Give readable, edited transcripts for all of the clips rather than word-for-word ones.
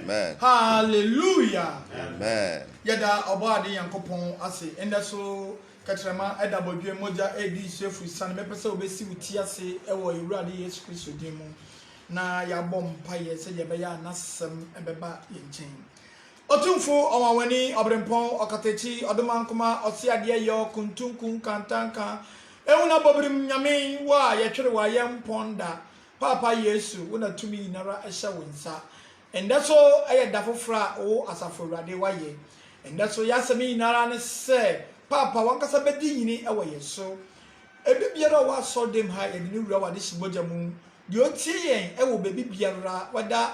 Amen. Hallelujah. Amen. Yada obade yankopon ase enda so katrama eda bodwe moja edi sefu san mepese obesi wuti ase ewo ewurade Yesu Kristo din mu na ya bom paye se ye be ya nasem ebeba yenchen otumfo omawani obrempon okatechi odomankoma osiade yo kuntunkun kantanka ehuna bobrim nyame wa ye twere wa ye mponda papa Yesu wona tumi nara ehya wonsa enda so aye dafofra o asafurade waye enda so yasemi nara ne se papa wankasa bedi yini ewo yeso ebibiara wa so dem ha ye ni wura wade shiboja mu de otie yen ewo bebibiara wada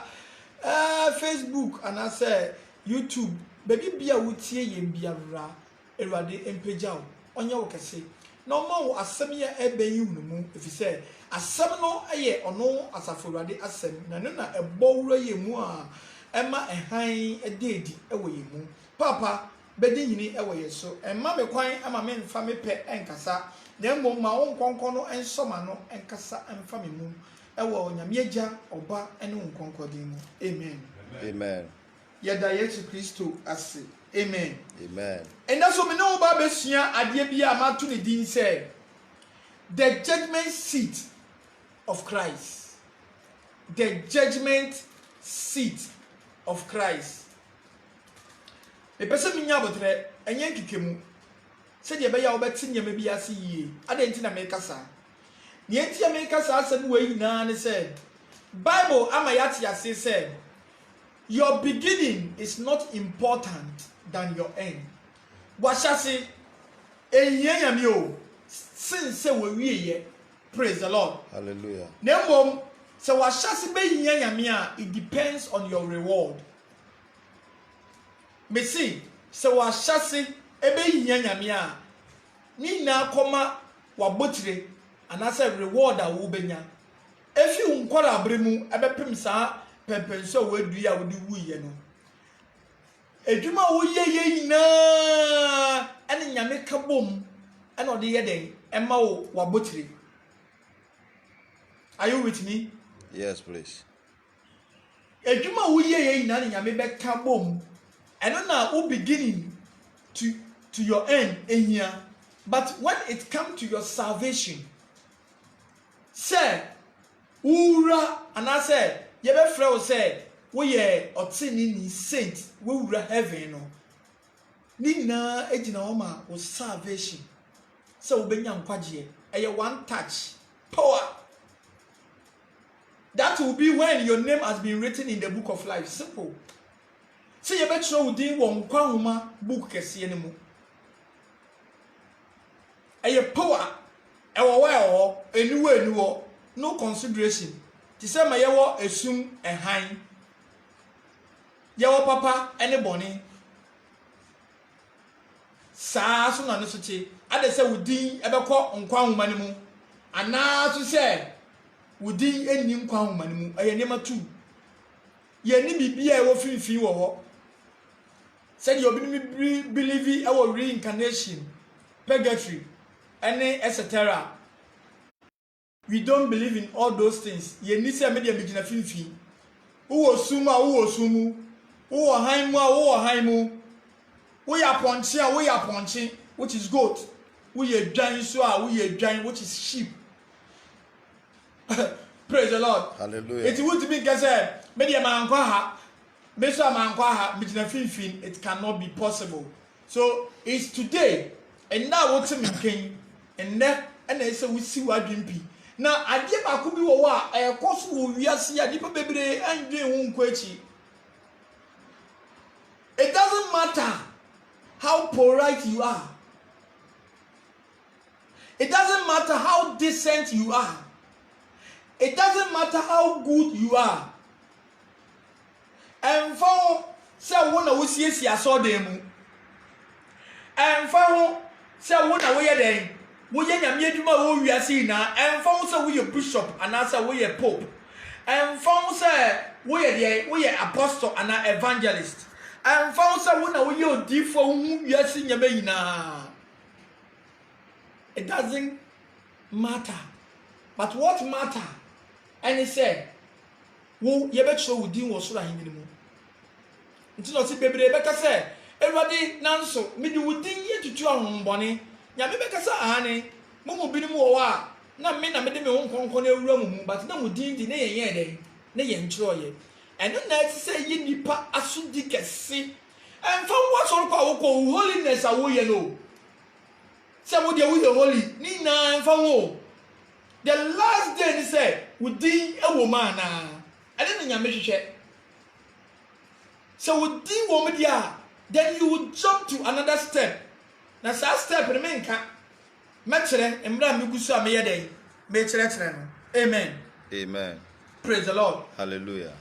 Facebook and I say YouTube bebibia wutie yen biara erade empeja wo onye wo kese no ma wo asem ya eben yi mu efise asem no eye ono asafurade asem na ne na ebowura ye mu a ema ehan ededi ewo ye mu papa bedi yini ewo ye so emma me kwan ama me mfa me pe enkasa na mmom ma wo nkonko no ensoma no enkasa emfa me mu ewo nyamieja oba ene nkonko din mu amen Amen. Yada Yesu Kristo ase amen. Amen. And that's what me know about Bessia Adiabia Matu the Dean said. The judgment seat of Christ. The judgment seat of Christ. The person in Yabotre and Yankee Kimu said Yabaya Obetin Yamabia see I didn't make us. Yantia make us some way now and said, Bible Amayatia said, your beginning is not important than your end. Washasi enyanyamio since we ye praise the Lord. Hallelujah. Nembom so washasi be nyanyamia it depends on your reward. Me see so washasi ebe nyanyamia ni na koma wabotire and I say reward a wo benya. If you nkwara abremu ebepem saa pempenso we dua wo di wuye no edwuma wo ye na ene nyame ka bom ene ode ye den ema wo wabotire. Are you with me? Yes, please. Edwuma wo ye na nyame be ka bom ene na wo beginning to your end ehia, but when it come to your salvation say ura and I say ye be frɛ wo sɛ wo ye otini ni saint wo wura heaven no ni na ejina wo ma wo salvation sɛ wo benya nkwagye ɛyɛ one touch power that will be when your name has been written in the book of life. Simple. Sɛ ye be tro wo din wo nkwa homa book kɛse ne mu ɛyɛ power ɛwɔ wa ɛwɔ eniwo no consideration. Ti se ma yewo esum ehan yewo papa ene boni saa so na no so ti ade se wudin ebekọ nkwa homa ne mu ana so se wodi eni nkwa ahomane mu eye nema tu ye ni bibia e wo finfin wo ho said you believe e wo reincarnation purgatory any etc. We don't believe in all those things. Ye ni se me de megina finfin wo suma wo sumu wo han mu a wo han mu wo ya ponche a wo ya ponche which is goat wo ye dwan so a wo ye dwan which is sheep. Praise the Lord. Hallelujah. It would be because me de man kwa ha me so man kwa ha megina finfin it cannot be possible. So it's today and now what me ken and na e say we see wa dwempi na ade ba ko bi wo wa e koso wo wiase ya nipa bebre andwen hu nko echi. It doesn't matter how polite you are. It doesn't matter how decent you are. It doesn't matter how good you are. And for say wona wo siesie asodem mu. And for say wona wo ye den wo ye nyame adwuma wo wiase na emfam say wo ye bishop ana say wo ye pope emfam say wo ye de wo ye apostle ana evangelist emfam say wo na wo ye odifo hu wiase nyame yina. It doesn't matter, but what matter and he said wo ye be tro wodin wo so rahini mu nti no ti bebre be ka say everybody nanso me di wodin ye tutu ahombone nyame be kasa ahane mo bi ni mo wa na me de me ho nkonkon na ewura mu but na mo din di na ye den na ye nkyro ye eno na ti say ye nipa asudi kese emfa wo so ko wo holiness a wo ye no say mo de wo ye holy ni na emfa wo the last day ni say wo din ewo ma na ade na nyame hwehwe so wo din wo me dia then you would jump to another step. Na sa step ni menka mekere embra megusu a meye den me kire no. Amen. Amen. Praise the Lord. Hallelujah.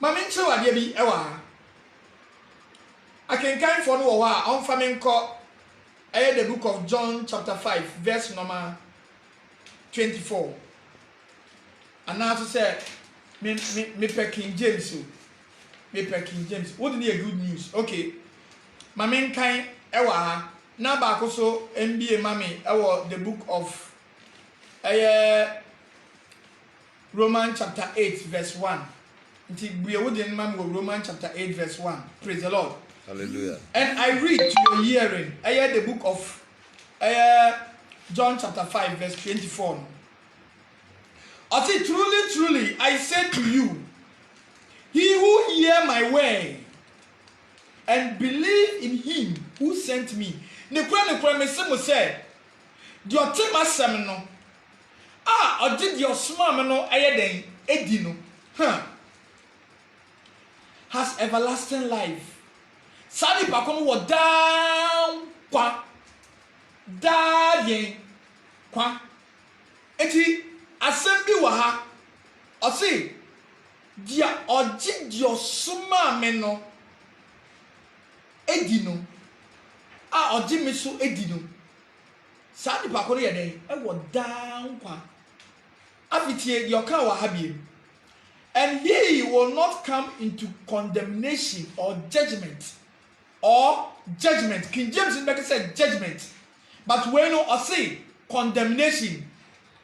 Mama nche wade bi ewa ha. Akenkan for no wo ha onfa menko the book of John chapter 5 verse number 24. And now to say me King James. Me King James. What is the good news? Okay. Mame nkan ewa ha na ba ko so NBA mame ewa the book of Romans chapter 8 verse 1. Nti buye wo den mame Romans chapter 8 verse 1. Praise the Lord. Hallelujah. And I read to your hearing the book of John chapter 5 verse 24. I say truly truly I say to you, he who hear my word and believe in him who sent me. Ne kura me se mo say, di otem asem no. Odi di osma me no den edi no. Has everlasting life. Sadi pa kono wo down kwa. Yen kwa. Eti asem bi wa ha. O say dia odi di osma me no edi no oji me so edi no sa di pa ko ye den e wo down kwa afitie your kan wa ha biem and he will not come into condemnation or judgment King James make say judgment but when no say condemnation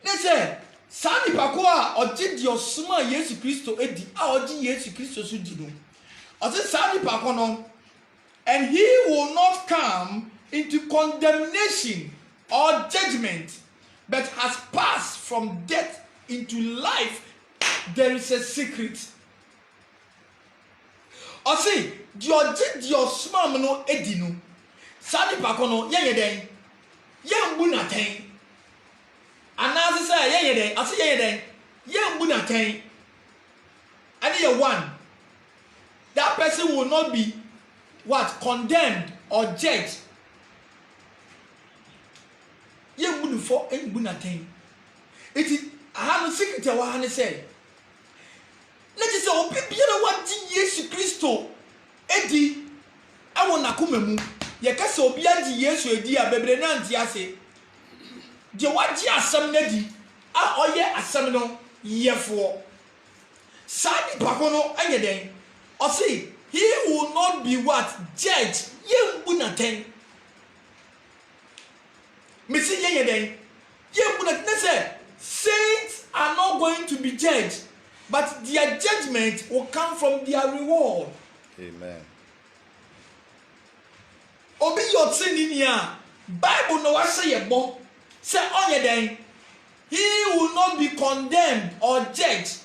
they say sa di pa ko oji di osuma Yesu Kristo edi oji Yesu Kristo so di no o say sa di pa ko no. And he will not come into condemnation or judgment, but has passed from death into life. There is a secret. O see, your smam no edino. Sadi pakono ye den. Ye mbu na ten. Anazi say ye den. Asi ye den. Ye mbu na ten. And ye one. That person will not be condemned or judged. Ye mbu for mbu na ten. It is a secret wa han say. Let us say obi biara wa di Yesu Kristo edi awo na komemu. Ye ka say obi adi Yesu edi a bebre na nti ase. Je wa di asem na di a oye asem no yefo sadi pakono anyeden o say he will not be what judge yembu na ten misi yeden yembu na ten say saints are not going to be judged but their judgment will come from their reward. Amen. Obi your sin Bible no wa say yebo say onyeden he will not be condemned or judged.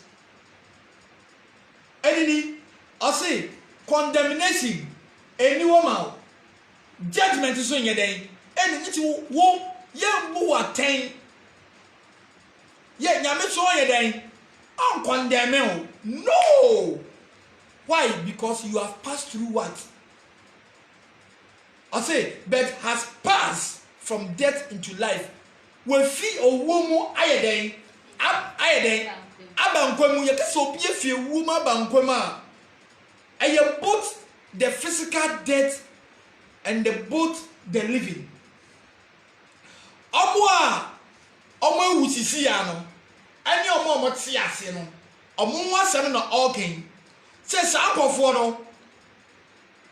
Enini I say condemnation any woman judgment so nyeden eni ti wo yembu waten ye nyame so onyeden on condemn. No. Why? Because you have passed through what? I say, but has passed from death into life. We feel a woman ayeden, abankwemu ye kaso bie fie woman abankwema. Aye both the physical death and both the living. Omo ewusisi ya no. Ani omo ti ase no. Omo asem na organ. Say sankofo no.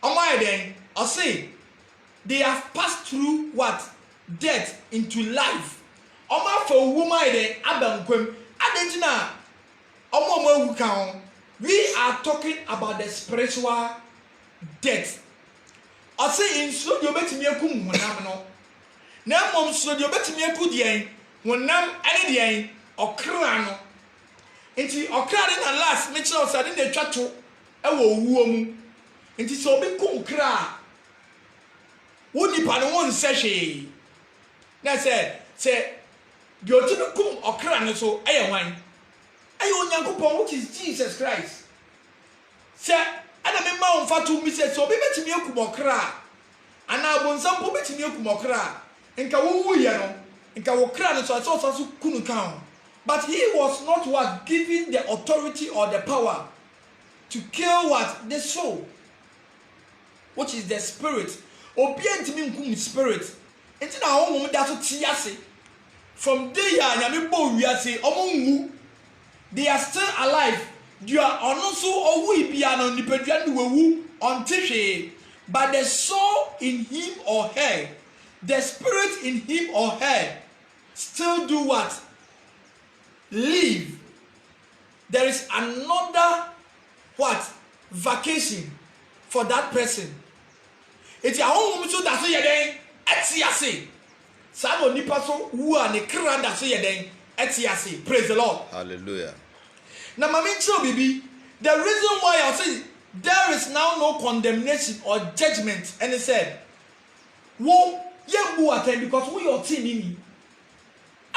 Omo ayeden, I say they have passed through what? Death into life. Omo for woman ayeden abankwem. Adentina omo ewu kan. We are talking about the spiritual death. I say in so you betimi ekum honam no. Na mom so you betimi eku dien honam ane dien okra no. Enti okra de na last me chere osade na twato e wo wuo mu. Enti so obi kum kra. Woni pa no won se hwe. Na say the otinu kum okra no so eye hwan. Aye onyankopon which is Jesus Christ. Say ana me ma on fatu mi say so obi betimi ekum okra. Ana abonsampo betimi ekum okra. Nka wo wuye no. Nka wo kra no so kunu kan. But he was not what given the authority or the power to kill what? The soul, which is the spirit. Obedient means spirit. Enti na ho mum da so tiase. From day ya nyame bo wiase omonwu. They are still alive. You are also owu ibia no nipadua no wewu ontihwe. But the soul in him or her, the spirit in him or her still do what? Live. There is another what? Vacation for that person. It's your own so that's yeden etiase. Samo nipa so wu a ne kra da so yeden etiase. Praise the Lord. Hallelujah. Now mama ncho bibi, the reason why I say there is now no condemnation or judgment, and he said, wo yembu aten because we your tin ni.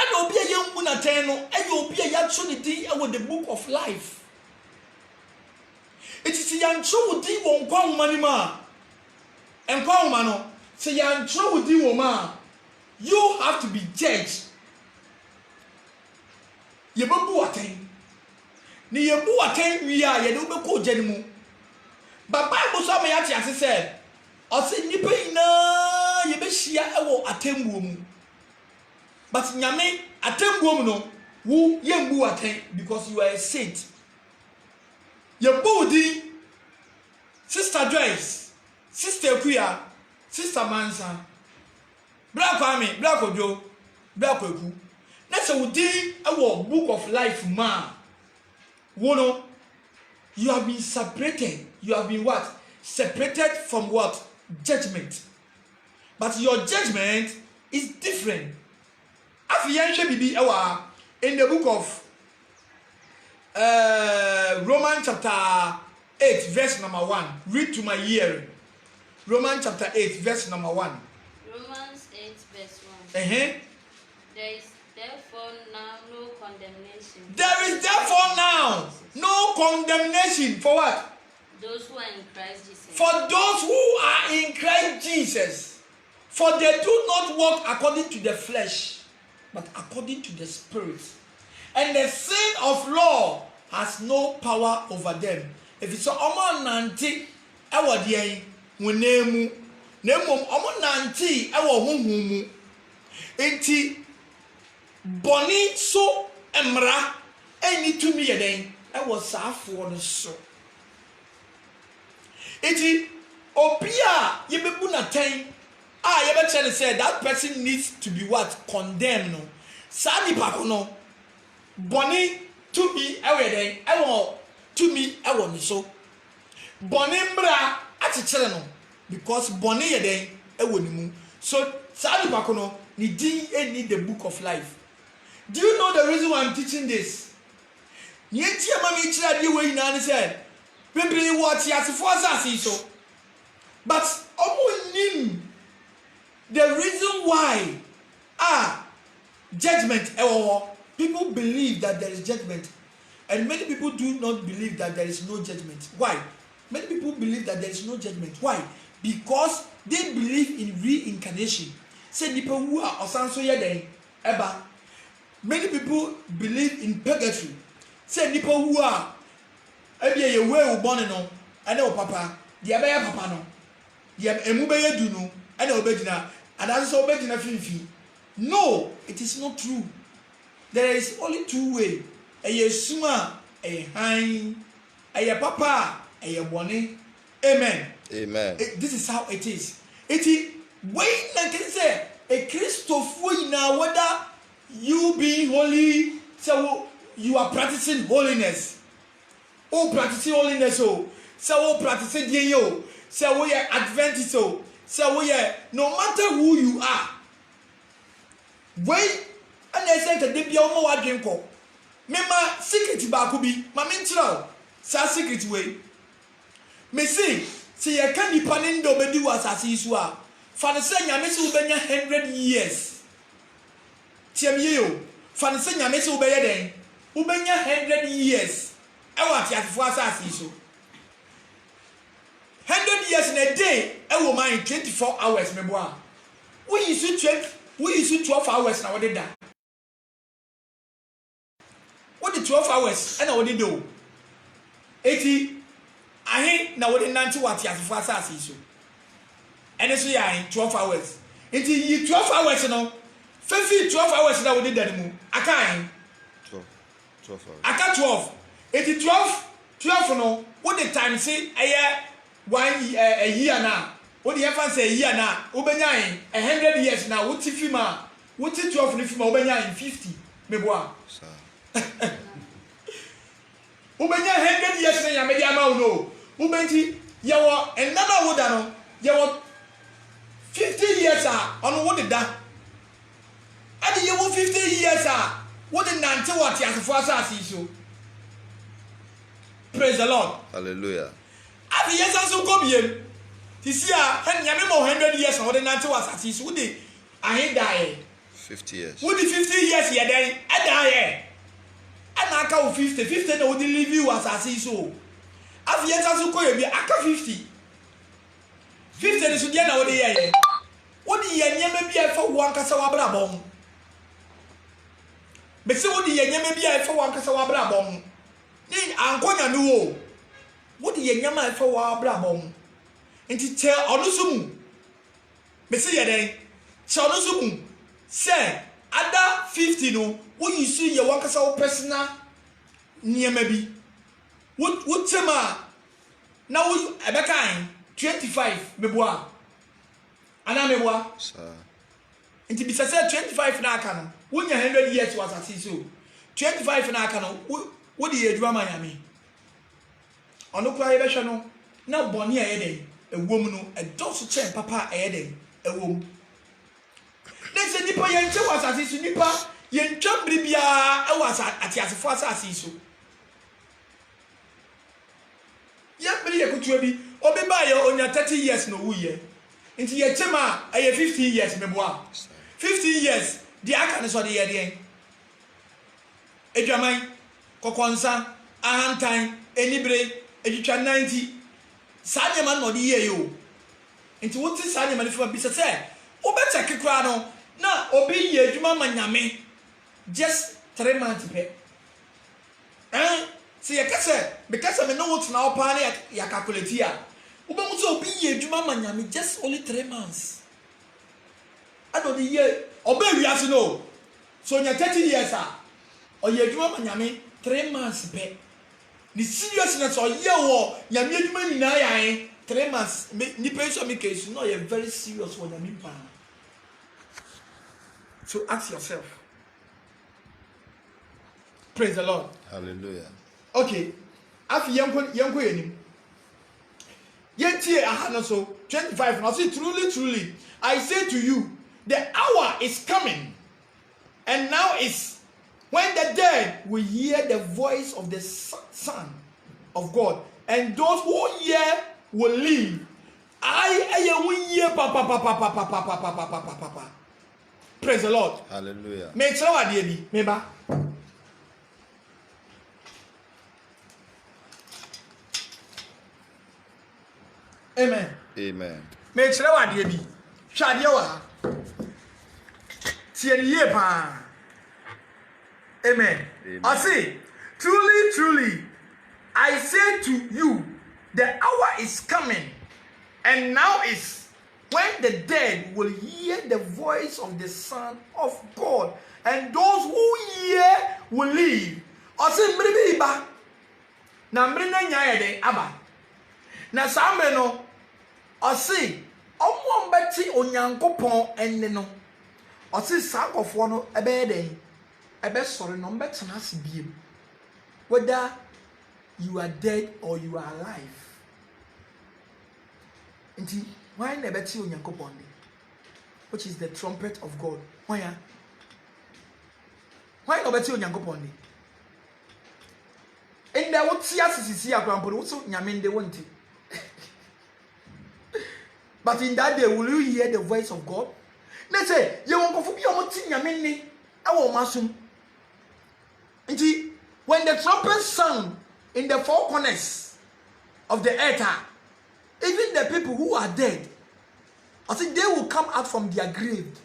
And obi a yembu na ten no, and obi a yatcho ni din e with the book of life. It is yantcho wo din wo nkwa homa ni ma. Nkwa homa no, say yantcho wo din wo ma. You have to be judged. Yebu aten. Ni yebu aten wi a ye do be ko jani mu. But Bible so me yati ase say, o se nipa ina ye be hia e wo atembuo mu. But nyame atembuo mu no, wo yembu aten because you are a saint. Yebu di Sister Joyce, Sister Kuya, Sister Mansa, Black Kwame, Black Ojo, Black Kweku. Na se wo di e wo book of life ma. Wo no, you have been separated. You have been what? Separated from what? Judgment. But your judgment is different. In the book of Romans chapter 8 verse number 1. Read to my ear. Romans chapter 8 verse number 1. Romans 8 verse 1. There is therefore now no condemnation. There is therefore now no condemnation for what? Those who are in Christ Jesus. For those who are in Christ Jesus. For they do not walk according to the flesh, but according to the Spirit. And the sin of law has no power over them. If it's omo nanti ewo de wonemu na mom omo nanti ewo honhom mu. Enti bɔne so mmara ɛni tumi yɛ den ɛwɔ saafoɔ no so eti obi a yɛbɛbu n'atɛn a yɛbɛkyerɛ no sɛ that person needs to be what condemned no saa nipa ko no bɔne tumi ɛwɔ yɛ den ɛwɔ tumi ɛwɔ ne so bɔne mmara akyekyere no because bɔne yɛ den ɛwɔ ne mu so saa nipa ko no ne din ɛni the book of life. Do you know the reason why I'm teaching this? Nienti ama mi kyerɛ adeɛ wɔ nyinaa ne sɛ bebree wɔ te asefoɔ asase so but ɔmo nim the reason why judgment ɛwɔ hɔ. People believe that there is judgment and many people do not believe that there is no judgment. Why? Many people believe that there is no judgment. Why? Because they believe in reincarnation. Say nipa wu a ɔsan so yɛ den ɛba. Many people believe in purgatory. Say nipa wu a ebi yɛ wei wo bɔne no ɛne wo papa deɛ ɛbɛyɛ papa no deɛ emu bɛyɛ du no ɛna ɔbɛgyina anaasɛ sɛ ɔbɛgyina finfin. No, it is not true. There is only two way. Ɛyɛ suma, ɛyɛ han, ɛyɛ papa, ɛyɛ bɔne. Amen. Amen. This is how it is. Eti wei na kesi sɛ Christopher nyinaa whether you being holy, so you are practicing holiness. Oh, practicing holiness, so practicing DAO, so we are Adventist, so we are no matter who you are. Wait, and I said that they be on my drink. Mema secret bakubi, mamintra, sa secret way. Me see I can't be panning do be do as asiswa. For the same, I miss 100 years. Tiam yeo fan se nyame se ubeye den ubenya 100 years e wa tiafo asase so 100 years in a day e wo man 24 hours mebo a we use 12 hours na we da what the 12 hours na we do 80 ahe na we nante wa tiafo asase so ene so ya 12 hours enti yi 12 hours no 12 hours na wodi dan mu aka 12 hours aka 12 eti 12 no wodi time say eye 1 year na wodi ye fan say year na wobenya 100 years na woti fima woti 12 ni fima wobenya 50 mebo a wobenya 100 years na yame dia ma wo no wobenti ye wo enana woda no ye wo 50 years a ono wodi da adi ye wo 50 years a wo de nante what asefo asase so. Praise the Lord. Hallelujah. Adi yes aso ko biem ti si a nyame mo 100 years wo de nante what asase so wo de ahe dae 50 years wo de 50 years ye den adae ana aka wo 50 na wo de live you asase so adi yes aso ko ye bi aka 50 ni so dia na wo de ye wo de ye nyame bi a fa wo ankasa wa bra bom bese wo de ye nyame bi a fa wo ankasa wa bra bom ni ankonya no wo wo de ye nyama a fa wa bra bom enti che ono so mu bese ye den che ono so mu se ada 50 no wo yisu ye wo ankasa wo personal nyama bi wo tema na wo ebekan 25 meboa ana meboa sir nti bisa say 25 na aka no wonya 100 years was asisi so 25 na aka no wo de eduma manyame ono kwa ye behwe no na boni aye den ewom no edoso chen papa aye den ewom nse nipa ye nche was asisi nipa ye ntwa bribia e was atiasefo asasi so ya bri ye kutua bi obi ba ye onya 30 years no wu ye nti ye chema aye 50 years meboa 50 years di aka ne so de ye de edwaman kokonsa ahantan enibre edwitwa 90 sanye man no de ye yo nti woti sanye man fi bi se wo be check kra no na obi ye adwuma manyame just 3 months pe si ye kase because me no what na opa na ya calculate ya wo be mu so obi ye adwuma manyame just only 3 months. I don't hear obey we as no. So nya 30 years or ye adwuma ma nyame 3 months pe. The seriousness or ye wo nyame adwuma nyina yan 3 months ni pe so me case no you very serious for nyame pa. So ask yourself. Praise the Lord. Hallelujah. Okay. Afi yanko yenim. Yentie aha no so 25 now say truly I say to you the hour is coming and now is when the dead will hear the voice of the Son of God and those who hear will live. Praise the Lord. Hallelujah. Me tell what dey bi me ba. Amen. Amen. Me tell what dey bi. Hwa dey wa. Tie ye pa. Amen. Amen. I say, truly, I say to you, the hour is coming, and now is when the dead will hear the voice of the Son of God, and those who hear will live. I say, mribe iba, na mrina nyaya de aba, na samre no. I say, omo mbeti onyankopon enne no. I say, sakofo no ebe den. Ebe sorry no mbetena asibiem. Whether you are dead or you are alive. Inti why nebeti onyankopon de, which is the trumpet of God. Why nebeti onyankopon de? In the what sia sisi akrampo what nyame de wonti. But in that day will you hear the voice of God? Let's say you won't go for nyame ni awo masum. When the trumpet sound in the four corners of the earth, even the people who are dead, I think they will come out from their grave.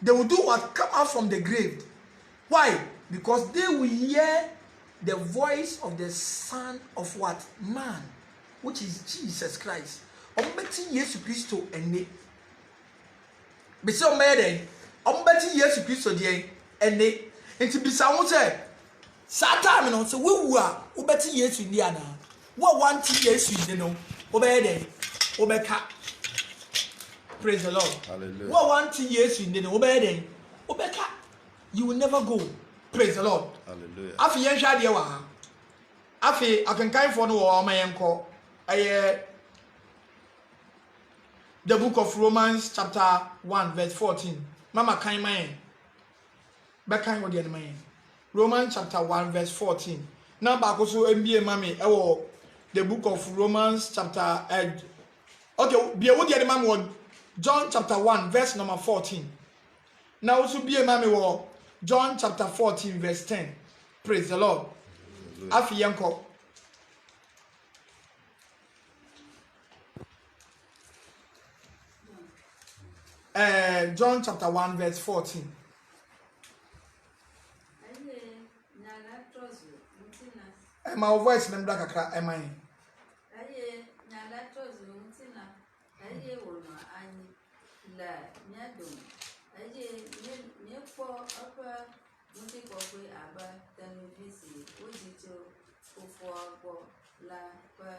They will do what? Come out from the grave. Why? Because they will hear the voice of the Son of what? Man, which is Jesus Christ. Ombeti Yesu Christo ene. Bese omede. Ombeti Yesu Christo die ene. Enti bisa wo say Satan no say wewu a wobeti Yesu ndi ana wo wanti Yesu ndi no obeye den obeka. Praise the Lord. Hallelujah. Wo wanti Yesu ndi no obeye den obeka. You will never go. Praise the Lord. Hallelujah. Afi yen hwa de wa ha. Afi akenkanfo no wo mayenko the book of Romans chapter 1 verse 14. Mama kan man. Bekan wo de man. Romans chapter 1 verse 14. Now back also MBA mami the book of Romans chapter okay, be wo de man John chapter 1 verse number 14. Now also be a mami John chapter 14 verse 10. Praise the Lord. Afi yanko. John chapter 1 verse 14. My voice nem da kakra emai. Aye nyala tozu mtina. Aye wono ani la nyado. Aye nyepo apa muti kokwe aba tanu bisi ojito ofo agbo la pa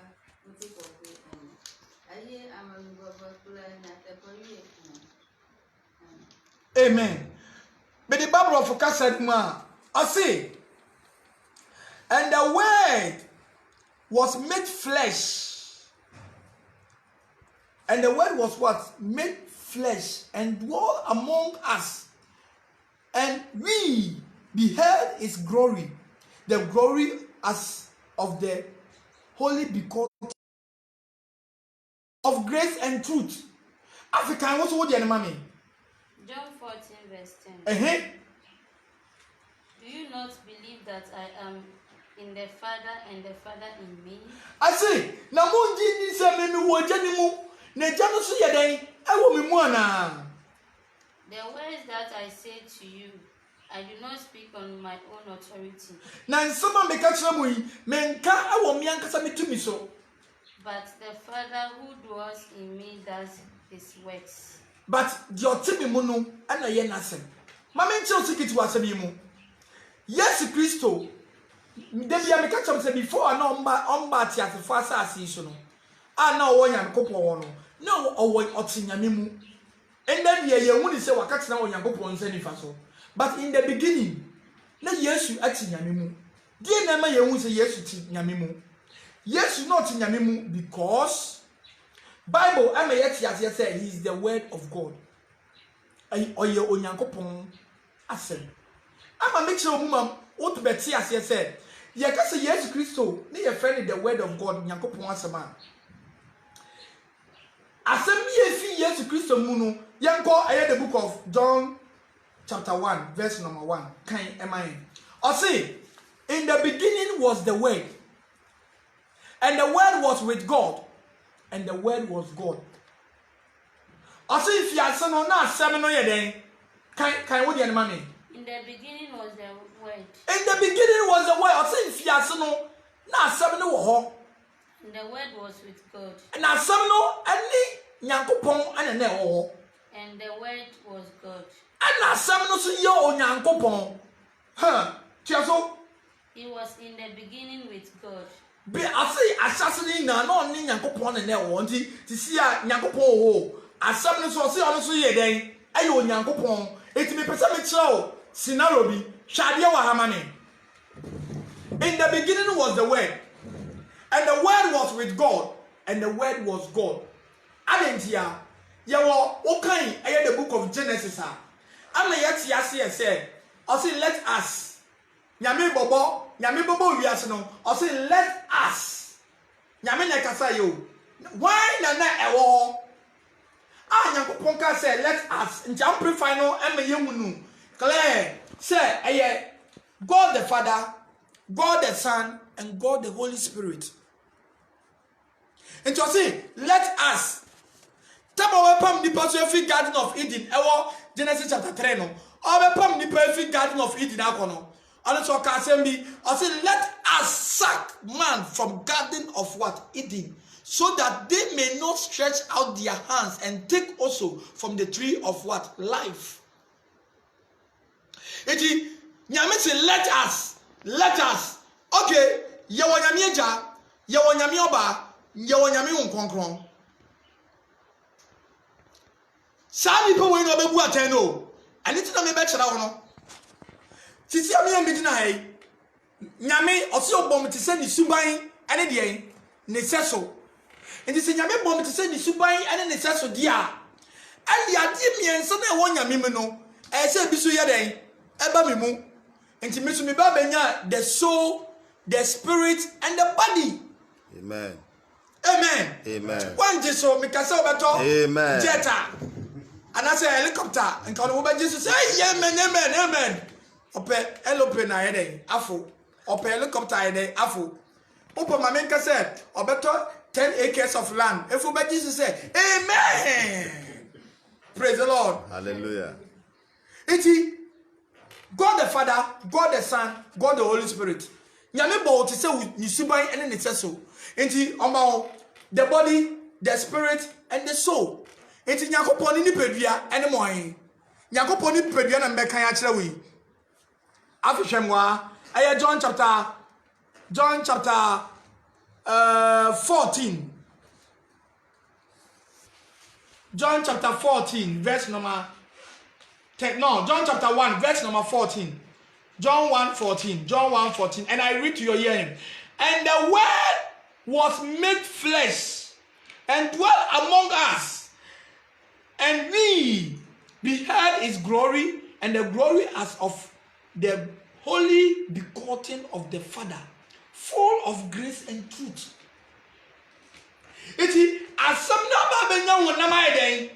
muti kokwe ani. Aye amami baba kula na tepoye ku. Amen. But the Bible of said, I see, and the word was made flesh, and the word was what? Made flesh and dwelt among us, and we beheld his glory, the glory as of the holy begotten of grace and truth. African, what's what the enemy? John 14 verse 10. Do you not believe that I am in the Father and the Father in me? I say, na munji ni se me mi wo jani mu, na jano so yeden, e wo mi mu ana. The words that I say to you, I do not speak on my own authority. Na nsema me ka kire mu yi, me nka e wo mi ankasa me tumi so. But the Father who dwells in me does his works. But your timi mu no, ana ye nasem. Mama nche osikiti wasabi mu. Yes Christo. Debi ya meka chom say before na omba ti asefo asase so no. Na owo Nyankopon wo no. Na owo otinyame mu. And then ye hu say wakati na Nyankopon nsa nifa so. But in the beginning, na Yesu atinyame mu. Die na ma ye hu say Yesu ti nyame mu. Yesu not nyame mu because Bible am yet say he is the word of God. Oye Onyankopon asem. Ama make sure mum what beti as say ye ka say Yesu Christo na ye friend the word of God Onyankopon asem a. Asem ye fi Yesu Christo mu no yenko aye the book of John chapter 1 verse number 1 kan emai. Or say in the beginning was the word, and the word was with God, and the word was God. Also, if you are son or not, 7 or then, can what the money? In the beginning was the word. In the beginning was the word. Also, if you are son or not, 7 or and the word was with God. And now, 7 or any Yankopon and a never. And the word was God. And now, 7 or so your own Yankopon. Huh? Chiaso? He was in the beginning with God. Be I say assassinate na no ni Nyankopon na e wo nti ti si a Nyankopon wo asam no so se ono so ye den aye o Nyankopon eti me pese me kire o scenario bi hwade wa hamane. In the beginning was the word, and the word was with God, and the word was God. Adentia ye wo okan aye the book of Genesis a ama yeti ase say o say let us Nyame bobo wiase no. I say let us. Nyame na kasa yo. Why na ewo? Nyankopon ka say let us. Nti amplify no e me yemunu. Clear. Say eye God the Father, God the Son, and God the Holy Spirit. And to say let us. Tabo we pam nipa so fi Garden of Eden. Ewo Genesis chapter 3 no. O we pam nipa fi Garden of Eden akono. And so I say, let us sack man from Garden of what? Eden, so that they may not stretch out their hands and take also from the tree of what? Life. Eti nyame say let us. Okay, ye wo nyame eja, ye wo nyame oba, ye wo nyame nkonkron. Sa nipa we no bebu aten no. Ani ti na me be kira wo no. Titi ami amedina hai nyame osi obom ti se ni suban ane de ne seso enti se nyame bom ti se ni suban ane ne seso dia ali ade mienso na wo nyame me no se bi so ye den eba me mu enti me so me ba benya the soul, the spirit, and the body. Amen. Amen. One Jesus me kasa obeto Amen. Jetta and I say helicopter and can we Jesus say amen. Ope elope na yede afo ope helicopter yede afo opo mamenka say obeto 10 acres of land if we Jesus say amen. Praise the Lord. Hallelujah. Iti God the Father, God the Son, God the Holy Spirit. Nyame bo ti say ni suban ene ne seso enti omo the body, the spirit, and the soul. Enti Yakopon ni pedua ene mo hin Yakopon ni pedua na mbekan ya kire we Afishemwa, John chapter 14. John chapter 14, verse number 10. No, John chapter 1, verse number 14. John 1:14. And I read to your hearing. And the word was made flesh and dwelt among us, and we beheld his glory, and the glory as of the holy begotten of the Father, full of grace and truth. Iti asamna ba benya wona mai den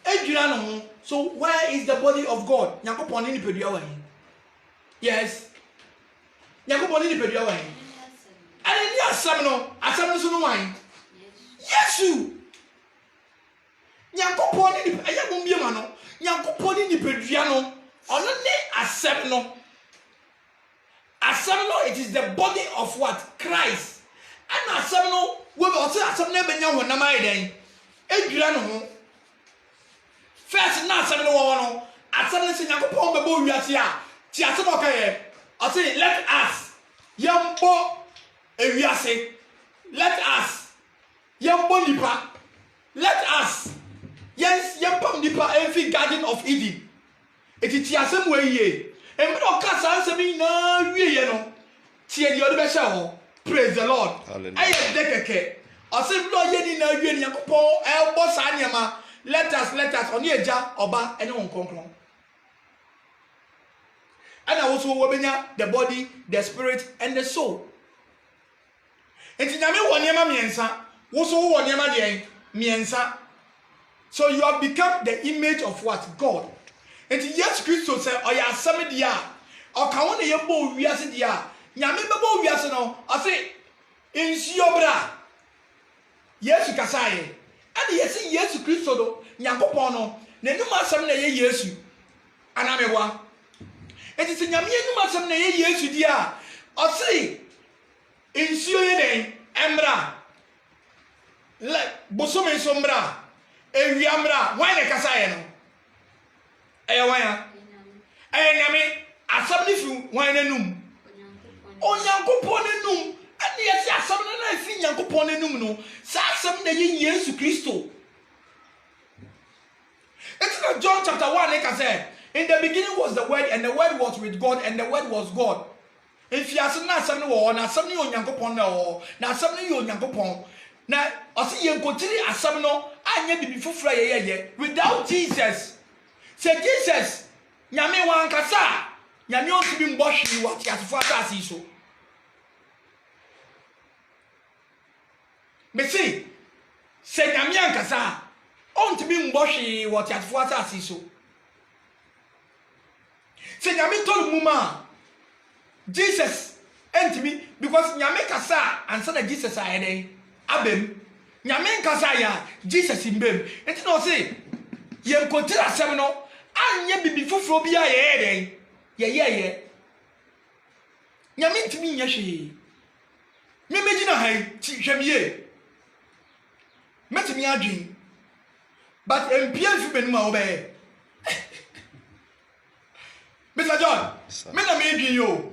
edwira no ho. So where is the body of God? Yakopon ni pedua wa hin. Yes. Yakopon ni pedua wa hin. Ani ni asam no so no wan. Yesu. Yakopon ni ayabom biema no. Yakopon ni pedua no. Ono ni asem no. Asam it is the body of what? Christ. And asam no we also asam na benya ho na mai den. Edwira no ho. First na asam no wo no. asɛm ne sɛ nyankopɔn bɛbɔ wiase a ti asɛm ɔkaeɛ ɔse let us yɛmbɔ ewiase let us yɛmbɔ nipa let us yɛmpam nipa ɛmfi garden of Eden eti ti asɛm wɔ yie mmerɛ ɔka saa asɛm yi nyinaa wieɛ no tie deɛ ɔde bɛhyɛ hɔ praise the Lord ɛyɛ de kɛkɛ ɔse mmerɛ ɔyɛ ni nyinaa wie no nyankopɔn ɛbɔ saa nneɛma let us ɔne agya ɔba ɛne wɔn kronkron and also wobenya the body, the spirit, and the soul. And nyame wɔ nneɛma miɛnsa, wo so wɔ nneɛma deɛ miɛnsa. So you have become the image of what? God. And yes, Christo sɛ ɔyɛ asɛm deɛ a ɔka wo na yɛbɔ wiase deɛ a nyame bɛbɔ wiase no ɔse nsuo bra Yesu kasaeɛ ɛne yɛsi Yesu Christo no Nyankopɔn no n'anim asɛm na ɛyɛ Yesu anamewa. Eti sɛ nyame anim asɛm na ɛyɛ Yesu di a ɔse nsuo yɛ den ɛmra bosome nso mra ewia mra wan na kasaeɛ no ɛyɛ wan a ɛyɛ nyame asɛm ne fi wan n'anum Onyankopɔn n'anum ɛne yɛsi asɛm no na fi Nyankopɔn n'anum no saa asɛm na ɛyɛ Yesu Kristo. It's not John chapter 1 like I said. In the beginning was the word, and the word was with God, and the word was God. If you ask na something or na something on Nyankopɔn na something on Nyankopɔn na ɔsi yɛn kotiri asɛm no anya bibi fufura yɛyɛ without Jesus. Say Jesus, nyame wankasa, nyame ɔsibi mbɔhwi wɔ tiasefo asase so. Mesi, say nyame ankasa, ɔntumi mbɔhwi wɔ tiasefo asase so. Say nyame told muma Jesus entimi because nyame kasa ansa na Jesus ayede abem nyame kasa ya Jesus imbem enti no say ye nkotira asem no anye bibi foforo bia ye ye nyame ntimi nya hwe me megina hai ti hwemie metimi adwen but empia fi benum a obe Mr. John, me na me dream yo.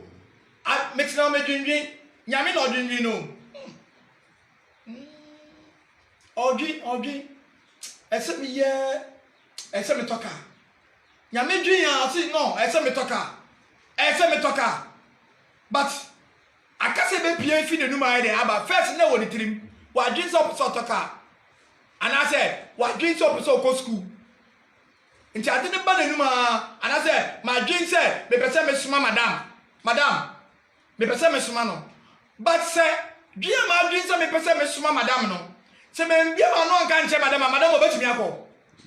I mix na me dream. Nyame na dream no. Odri. Ese me ye, ese me toka. Nyame dream ya say no, ese me toka. But akase be pie fi ne numa ide aba first na wo ni trim. Wa dream so toka. And I say, wa dream so go school. Nti ade ne ba nanum a ana sɛ ma dwen sɛ me pese me soma madam me pese me soma no but sɛ dwen ma dwen sɛ me pese me soma madam no sɛ me bia ma no anka nche madam obetumi akɔ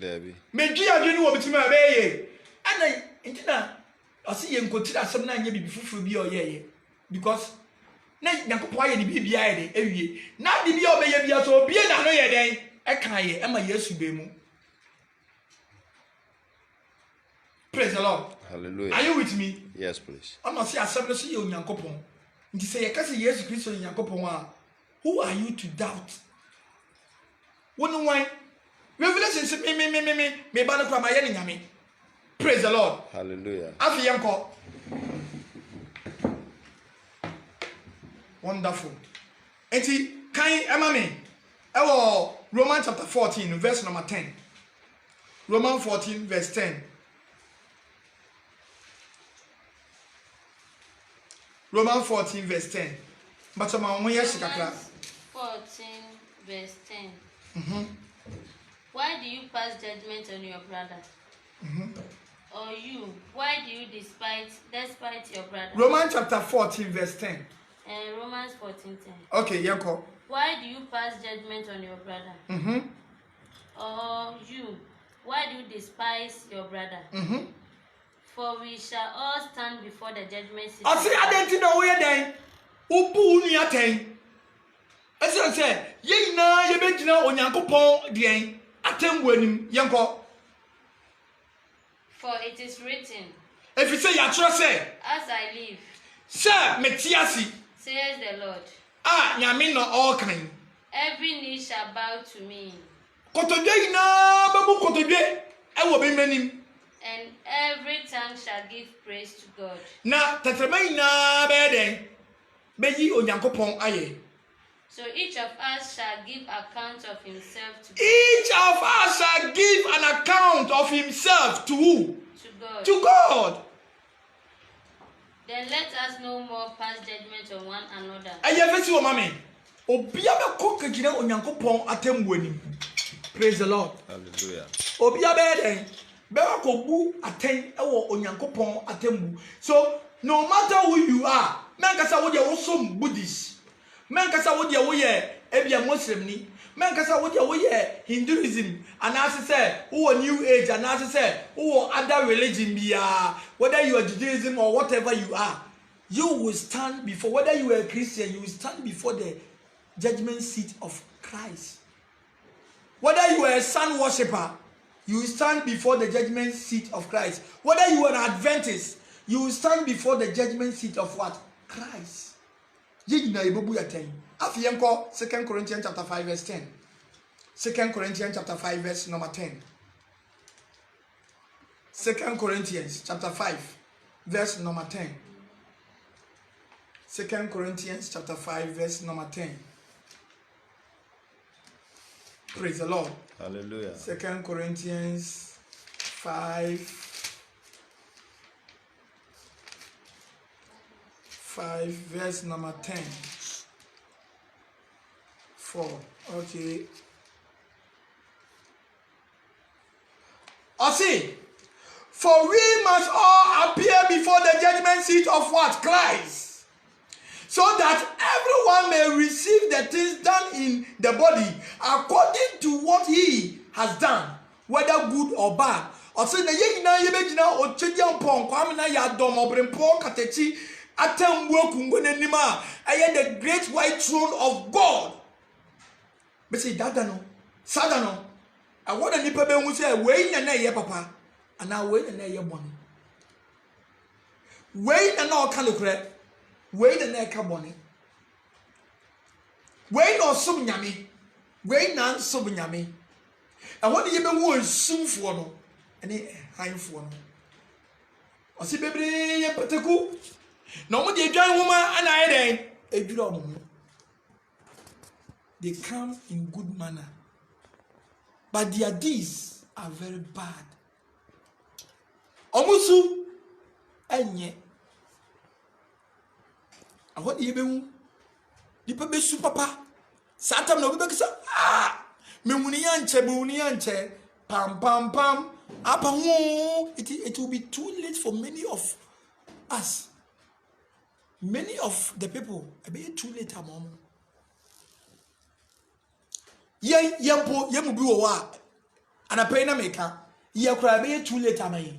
Debi me dwen adwen no obetumi abeye ana nti na ɔse ye nkotira asɛm na anya bibi fufuru bi ɔyɛye because na Nyankopɔn ayɛ ne bibia ayɛ de ewie na de bia obɛyɛ bia so obie na no yɛ den ɛka yɛ ɛma Yesu be mu. Praise the Lord. Hallelujah. Are you with me? Yes, please. I'm not saying assembly so you Nyankopon. Nti say you can say Jesus Christ Nyankopon a who are you to doubt? Wonu wan Revelation say me ba no kwa ma ye ne nyame. Praise the Lord. Hallelujah. Afi yanko. Wonderful. Enti kan ema me ewo Romans chapter 14 verse number 10. Romans 14 verse 10. Romans 14 verse 10. But Romans 14 verse 10. Why do you pass judgment on your brother? Or you, why do you despite your brother? Romans chapter 14 verse 10. Romans 14:10. Okay, yanko. Why do you pass judgment on your brother? Or you, why do you despise your brother? For we shall all stand before the judgment seat. I say identity we den. Ubu unu aten. Ese say ye nyina ye begina Onyankopon den atembu anim yanko. For it is written. If you say ya tro say As I live. Sir metiasi. Says the Lord. Nyame no all kind. Every knee shall bow to me. Kotodwe nyina babu kotodwe e wo be manim. And every tongue shall give praise to God. Na tetrema ina beden beyi onyankopon aye. So each of us shall give account of himself to God. Each of us shall give an account of himself to who? To God. To God. Then let us no more pass judgment on one another. Aye fesi o mama. Obia be ko kagina onyankopon atembuani. Praise the Lord. Hallelujah. Obia be den be ko bu aten ewo onyankopon atembu. So no matter who you are, men kasa wo de wo som Buddhist. Men kasa wo de wo ye ebia Muslim ni. Men kasa wo de wo ye Hinduism and as say who new age and as say who other religion bia, whether you are Judaism or whatever you are, you will stand before, whether you are a Christian, you will stand before the judgment seat of Christ. Whether you are a sun worshipper, you will stand before the judgment seat of Christ. Whether you are an Adventist, you will stand before the judgment seat of what? Christ. Afi yenko 2 Corinthians chapter 5 verse 10. 2 Corinthians chapter 5 verse number 10. 2 Corinthians chapter 5 verse number 10. 2 Corinthians chapter 5 verse number 10. Praise the Lord. Hallelujah. 2 Corinthians 5 verse number 10. 4. Okay. I see. For we must all appear before the judgment seat of what? Christ. So that everyone may receive the things done in the body according to what he has done, whether good or bad. I say na ye nyina ye begina o twedi ampon kwam na ya dom obrempo katechi atambu akungo nanima aye the great white throne of God. But say dada no sada no I want a nipa be hu say we na ye papa ana we na ye boni we na o ka lokre we na ka boni we no som nyame we na som nyame and what ye be hu nsumfo no ene hanfo no o se bebre ye peteku no mo de dwan homa ana ye den edura o mo. They come in good manner, but their deeds are very bad. Omusu enye. I want you be su papa. Satam no be kisa me muniyanche pam pam pam apa ho. It will be too late for many of us. Many of the people be too late among. Yempo yemu bi wo wa anapɛ na meka ye kura be too late amaye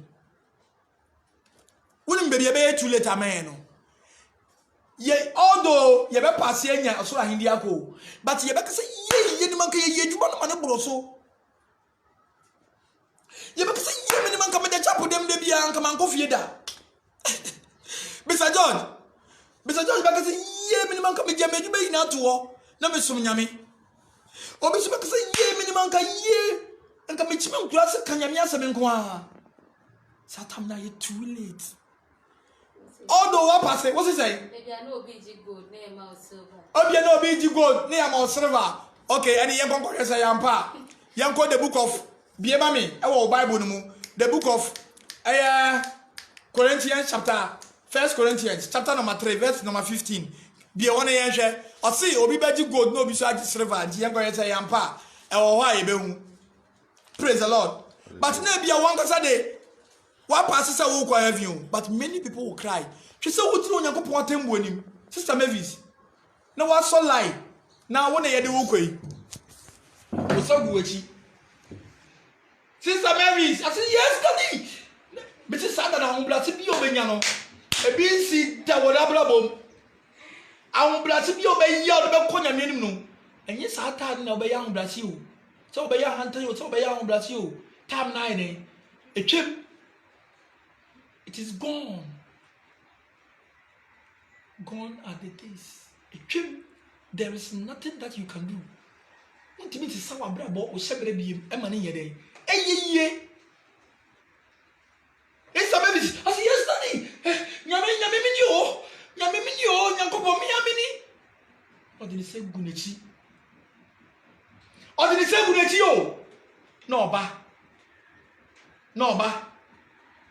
wonim be be too late amaye no ye although ye be pass anya so ahindi akọ but ye be kase ye ni manka ye dwuma no mane boro so ye be kase ye ni manka me da chapo dem de bia anka manko fie da Mr. George be kase ye ni manka me jame dwuma ina to na me som nyame obi so be say ye minimum ka ye nka me chime nkura se kanyame asem nko a satam na ye too late although what pass what is say maybe I know BG gold na e ma silver obi na obi ji gold na e ma silver okay and yen kon ko say yampa yen ko the book of biema me e wo Bible no mu the book of Corinthians chapter 1 Corinthians chapter number 3 verse number 15 be one yen hwe o see obi baji gold no obi so agi silver di yen go say yampa e wo ho aye be hu. Praise the Lord. But na bia one kasa de what passes say wo heaven, but many people will cry. She say wo tiri onyankopon atembu anim. Sister Mavis na wa so lie na wo na ye de wo koi wo so gu achi. Sister Mavis I say yes daddy but sister na ho blase bi obenya no e bi si da wo dabla bom ahun blase bi obeya o be konya menim no enye sa ta na obeya ahun blase o so obeya hantan o so obeya ahun blase o time 9 etwem it is gone are the days etwem there is nothing that you can do ultimately sawa brabo o sebere biem e mane yede eyeye ɔde ne sɛ gu n'akyi ɔde ne sɛ gu n'akyi o na ɔba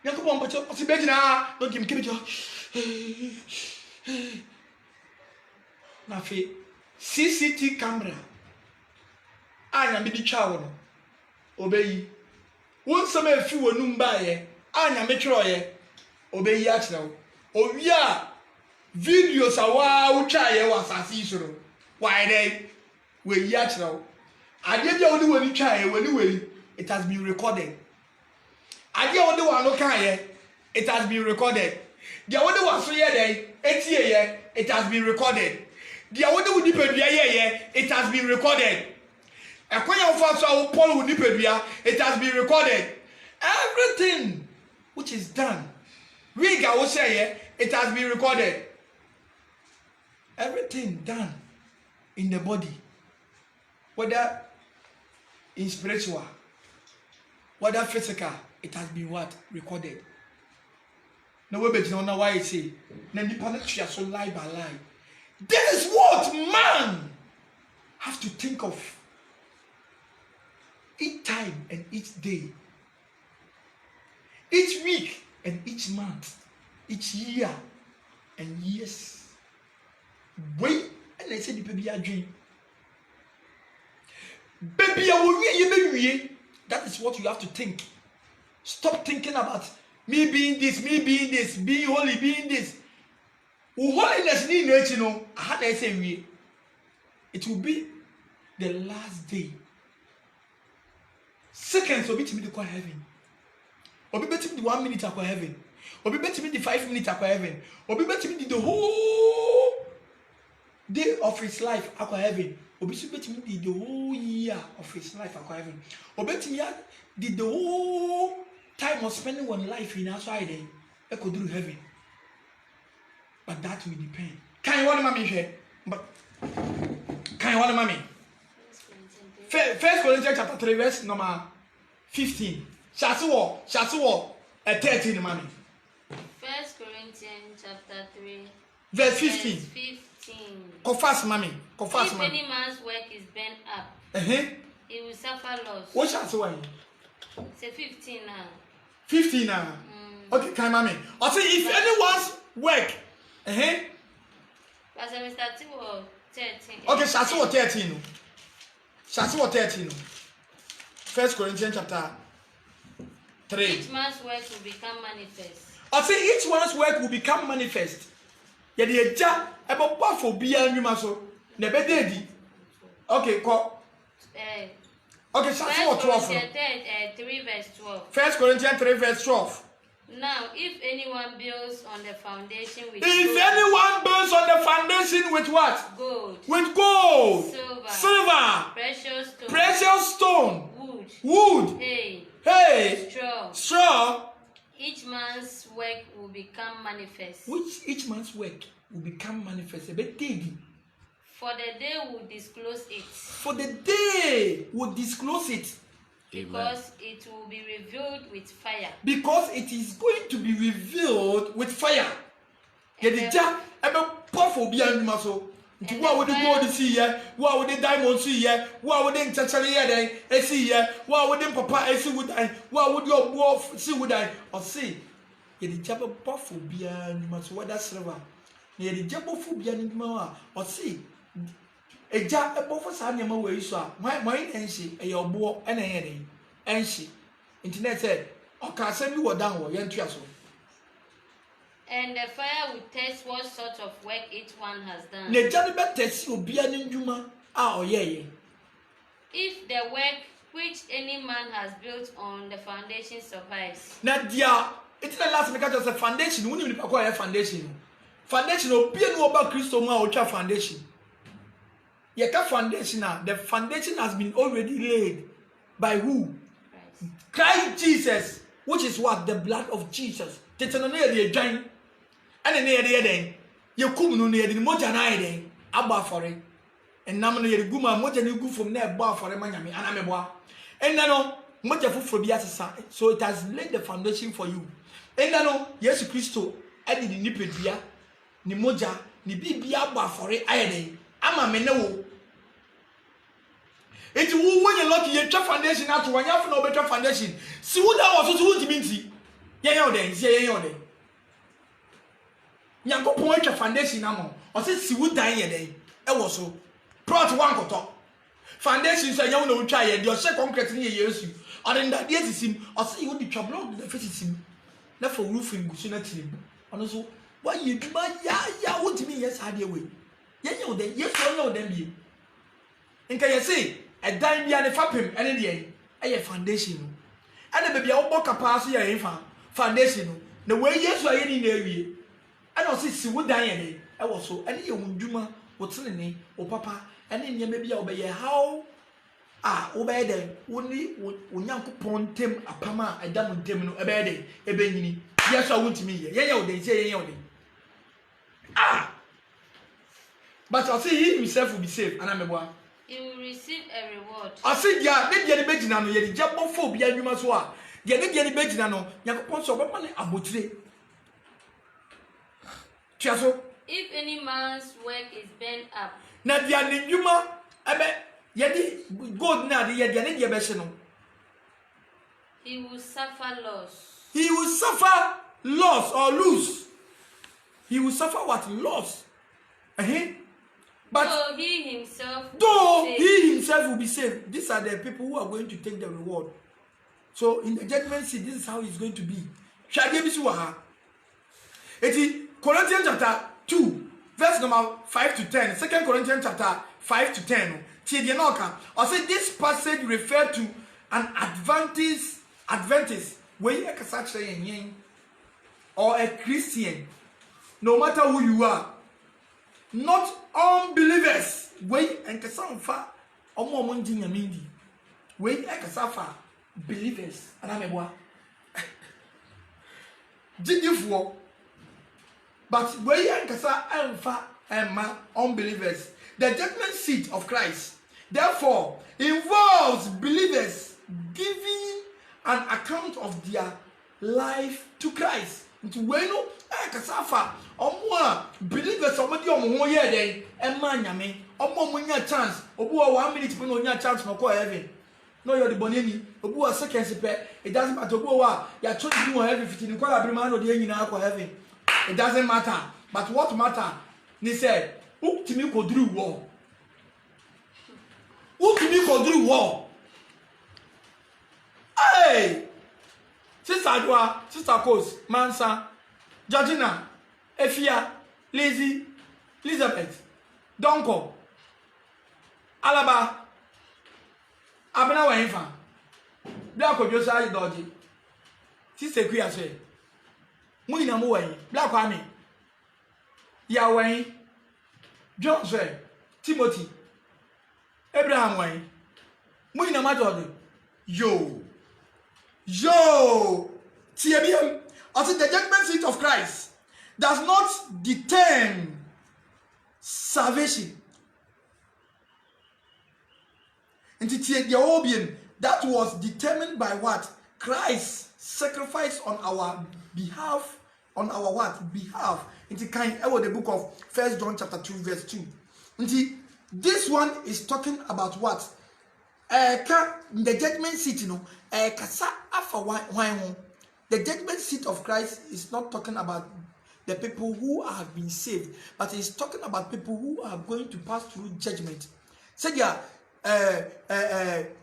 Nyankopɔn mpɔkyɛ ɔsi bɛ gyina na ɔdi mu kebe gyina na afei CCTV camera a nyame de twa wo no obeyi wo nsɛm efi wɔ num baayɛ a nyame twerɛɔyɛ obeyi akyerɛ wo owi a videos a waa wotwaayɛ wɔ asase yi so no waayɛ dɛ wɔyi akyerɛ wo adeɛ bi a wode w'ani twaayɛ w'ani it has been recorded adeɛ a wode w'ano kaayɛ it has been recorded deɛ wode w'aso yɛ dɛ etieyɛ it has been recorded deɛ wode wo nipadua yɛyɛ it has been recorded ɛkwan a wofa so a wopɔl wo nipadua it has been recorded everything which is done wig a wohyɛyɛ it has been recorded everything done in the body whether in spiritual whether physical it has been what recorded na we be na why say na nipa na tua so lie by lie. This is what man have to think of each time and each day, each week and each month, each year and years. Wait, and I said the baby a dream. Baby, that is what you have to think. Stop thinking about me being this, being holy, being this. Holiness ni nature no. How do I say we? It will be the last day. Seconds will be to me to heaven. Or be better the 1 minute to heaven. Or be better the 5 minutes to heaven. Or be better the whole day of his life to heaven. Or be better the whole year of his life to heaven. Or better the whole time of spending one life in outside there. I could do heaven. But that will depend. Can you want mommy here? But can you want mommy? First Corinthians chapter 3 verse number 15. Shatu 13 mommy. First Corinthians chapter 3 verse 15. Go fast mommy. Go fast mommy. If any man's work is bent up, he will suffer loss. What shatu why? Say 15 now. 15 now. Okay, can mommy. I say if anyone's work Pastor Mr. Tiwo 13. Okay, Shatu 13. Shatu 13. First Corinthians chapter 3. Each man's work will become manifest. I say each one's work will become manifest. Yedi eja ebo bafo bia nwuma so na be dedi. Okay, call. Okay, Shatu 12. 3 verse 12. First Corinthians 3 verse 12. Now, if anyone builds on the foundation with anyone builds on the foundation with what? Gold. With gold. Silver. Precious stone. Wood. Hay. Straw. Each man's work will become manifest. Each man's work will become manifest. A bit daily. For the day will disclose it. For the day will disclose it. Because it will be revealed with fire. Because it is going to be revealed with fire. Yedija ebe powerful bi anuma so. Nti wo a wo de gold see here, wo a wo de diamond see here, wo a wo de nchachale here den esi here, wo a wo de papa esi wudan, wo a wo de obo si wudan. O see yedija be powerful bi anuma so whether silver. Na yedija powerful bi anuma o see eja ebofo sa nyama we so a man enhye eye obo ena ye den enhye internet said oka asem bi wodan wo ye ntua so. And the fire will test what sort of work each one has done. Na eja ne be test obi ani ndwuma a oyeye. If the work which any man has built on the foundation survives. Na dia it's the last make just a foundation woni ni pakwa ya foundation. Foundation obi anu oba Kristo mu a otwa foundation. Yeka foundation now, the foundation has been already laid by who? Christ Jesus, which is what? The blood of Jesus. Tetanone de dwan. Ane ne de den. Yekum no ne de moja na den. Aba for it. And nam no ye guma moja ne gu from na eba for ma nyame ana me boa. And no moja fufuro bi asesa. So it has laid the foundation for you. And no Jesus Christo ade ni nipadua ni moja ni bibia aba for it aye den. ama me ne wo enti wo when you lucky you twa foundation ato wanya fa na obetwa foundation si wo da wo so wo ntimi nti yen oden si yen oden Nyankopon atwa foundation na mo o se si wo dan ye den e wo so plot one koto foundation so yen wo na wo twa ye de o se concrete ni ye Yesu o den da de sisim o se wo di twa block de fesisim na for roofing gusu na tirim ono so wa ye duma ya wo ntimi yes ade we yen oden Yesu yen oden bi nka ye se edan bia ne fapem ene de eye foundation no ana bebia wo boka pa so ye fa foundation no na we Yesu aye ni na awie ana o si wo dan ye ne e wo so ene ye wunduma wo tenene wo papa ene nyema bia wo be ye how wo be de wo ni Onyankopon tem apama adam tem no e be de e be nyini Yesu awu ntimi ye wo den say ye wo den but I say he himself will be saved ana meboa he will receive a reward. I say dia ne dia ne begina no ye dia bofo bia adwuma so a dia ne dia ne begina no Yakopon so obema ne abotire tiaso If any man's work is burned up, na dia ne dwuma ebe ye di gold na de ye dia ne dia be hye no he will suffer loss. he will suffer loss or lose. He will suffer what? Loss. But though he himself will be saved. These are the people who are going to take the reward. So in the judgment seat, this is how it's going to be. Corinthians chapter 2, verse number 5 to 10. 2 Corinthians chapter 5 to 10. I say this passage refers to an Adventist or a Christian, no matter who you are, not unbelievers. Wait and kasanfa omo monji nyamindi. Wait and kasafa believers. Anamebwa. Jidifwo. But wait and kasa enfa emma unbelievers. The judgment seat of Christ, therefore, involves believers giving an account of their life to Christ. Nti we no kasafa omo believers somebody omo ye den e ma nyame omo nya chance obu 1 minute pe no nya chance no call heaven no you the boneni obu seconds pe it doesn't matter obu wa ya choose you heaven 15 call abrima no de nyina call heaven it doesn't matter but what matter ni say ukitimi koduru wo hey Sister Adwa, Sister Kos, Mansa, Georgina, Efia, Lizzie, Elizabeth, Donko, Alaba, Abena Wainfa, Black Ojosa Doji, Sister Kuyase, Muina Muway, Black Army, Yahweh, John Swe, Timothy, Abraham Wayne, Muina Majodi, Yo, TBM, I think the judgment seat of Christ does not determine salvation. And that was determined by what? Christ sacrificed on our behalf, on our what? Behalf. Into kind the book of 1 John chapter 2 verse 2. And this one is talking about what? The judgment seat, the judgment seat of Christ is not talking about the people who have been saved, but it's talking about people who are going to pass through judgment. Say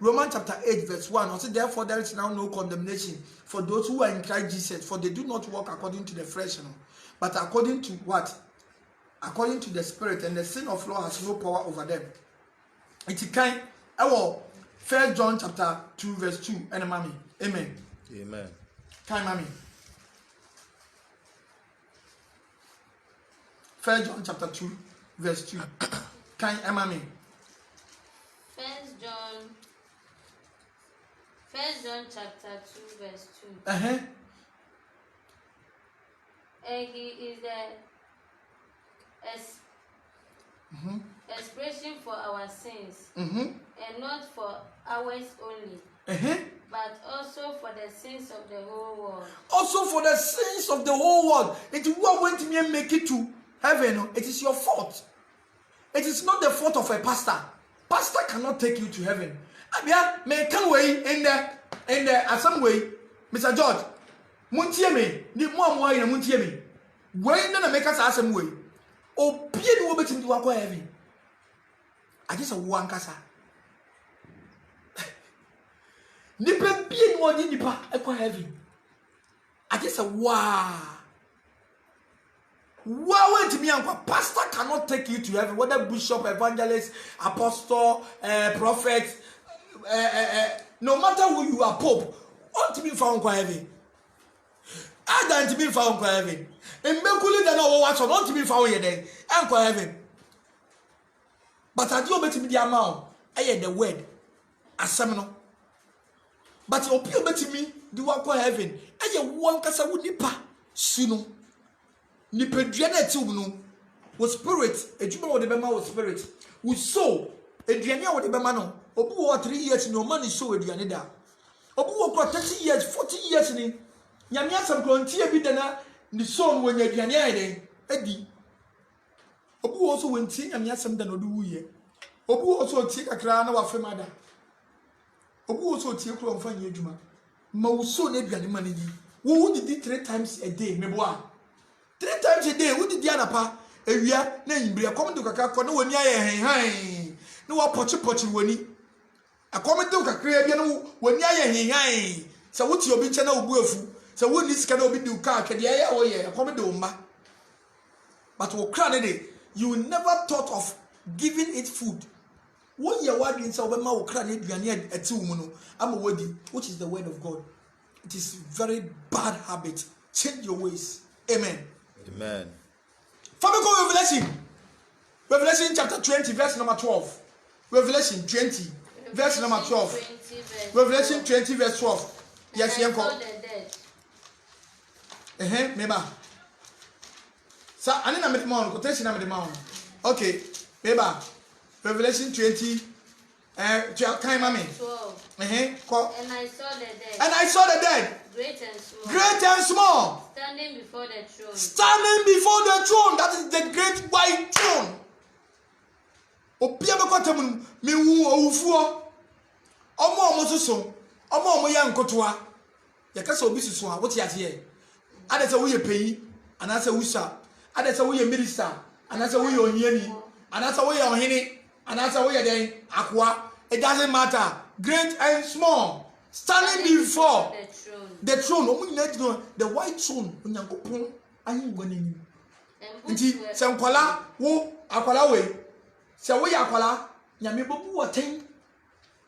Romans chapter 8 verse 1. Also, therefore there is now no condemnation for those who are in Christ Jesus, for they do not walk according to the flesh, but according to what? According to the Spirit, and the sin of law has no power over them. It's kind. 1 John chapter 2 verse 2. And mommy. Amen. Amen. Kind mommy. 1 John chapter 2 verse 2. Kind mommy. 1 John chapter 2 verse 2. And he is the expression for our sins, and not for ours only, but also for the sins of the whole world. Also for the sins of the whole world. It who are going to make it to heaven, it is your fault. It is not the fault of a pastor. Pastor cannot take you to heaven. Abia, me can way in the some way, Mr. George. Muntie me, ni mo na muntie me. Way na make us asem way. Obie ni wo betim to akwa heaven. I just a one kasa. Nipa bie ni wo di nipa akwa heaven. I just a wow. Wow, wait me, pastor cannot take you to heaven, whether bishop, evangelist, apostle, prophet, no matter who you are, pope, ought to be found in heaven. I don't to be found in heaven. And Mekuli than our watch on ought to be found here, and heaven. But I do bet me the amount, I had the word, a seminal. But you appeal bet me, do walk heaven, and you want us a woody pa, sooner. Nipeduane ti no wo spirit edwuma wo de bema wo spirit wo soul eduane wo de bema no obu wo 3 years ni o ma ni soul eduane da obu wo kro 30 years 40 years ni nyame asam kro ntie bi de na ni soul wo nya eduane ayede edi obu wo so wo ntie nyame asam da no do wuye obu wo so tie kakra na wa fema da obu wo so tie kro mfa nya edwuma ma wo soul na eduane ma ni di wo didi 3 times a day meboa 3 times a day, what did the anapa? A year, name be a common to Kaka, no one yay, no pochi winnie. A common to Kaka, when yay, so what's your bitch and no willful? So what this cannot be do car, can ya or a common doma? But what cranny, you never thought of giving it food. What your word in Salvama or cranny, you are near a 2 mono. I'm a wordy, which is the word of God. It is very bad habit. Change your ways. Amen. Amen. Father, Revelation chapter 20, verse number 12. Revelation 20, verse number 12. Revelation 20, verse 12. Yes, Yanko. Meba. So, I didn't have the mount, quotation of the mount. Okay, Meba. Revelation 20, kind mommy. 12. And I saw the dead. Great and small. Great and small. Standing before the throne. Standing before the throne. That is the great white throne. Opia bekotem me wu owufuo. Omo soso. Omo ya nkotoa. Ye kasa obi susu a wote ate ye. Ade se wo ye peyi, anase wusa. Ade se wo ye minister, anase wo ye ohiani, anase wo ye ohene, anase wo ye den akwa. It doesn't matter. Great and small. Standing before the throne. The white throne. Onyankopon ayin gwanini. Nti se nkwala wo akwala we. Se wo ya akwala nyame bobu woten.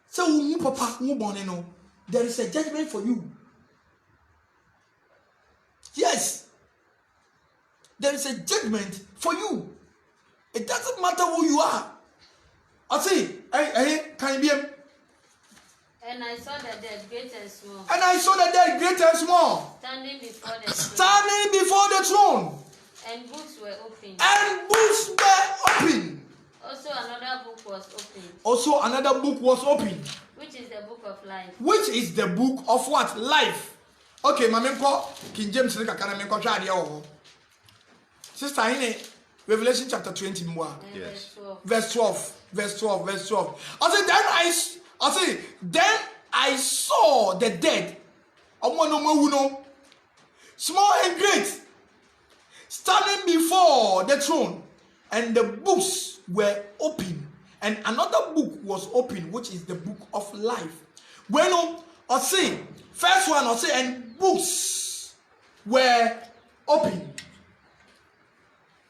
Se wo papa wo bone no. There is a judgment for you. Yes. There is a judgment for you. It doesn't matter who you are. I see. Can you be? And I saw the dead, great and small. And I saw the dead, great and small. Standing before the throne. Standing before the throne. And books were opened. And books were open. Also another book was opened. Also another book was opened. Which is the book of life. Which is the book of what? Life. Okay, Mamenko, King James, Sister Hine, Revelation chapter 20. Yes. Verse 12. Verse 12. Verse 12. Then I saw the dead, small and great, standing before the throne, and the books were open, and another book was open, which is the book of life. Bueno, first one, and books were open.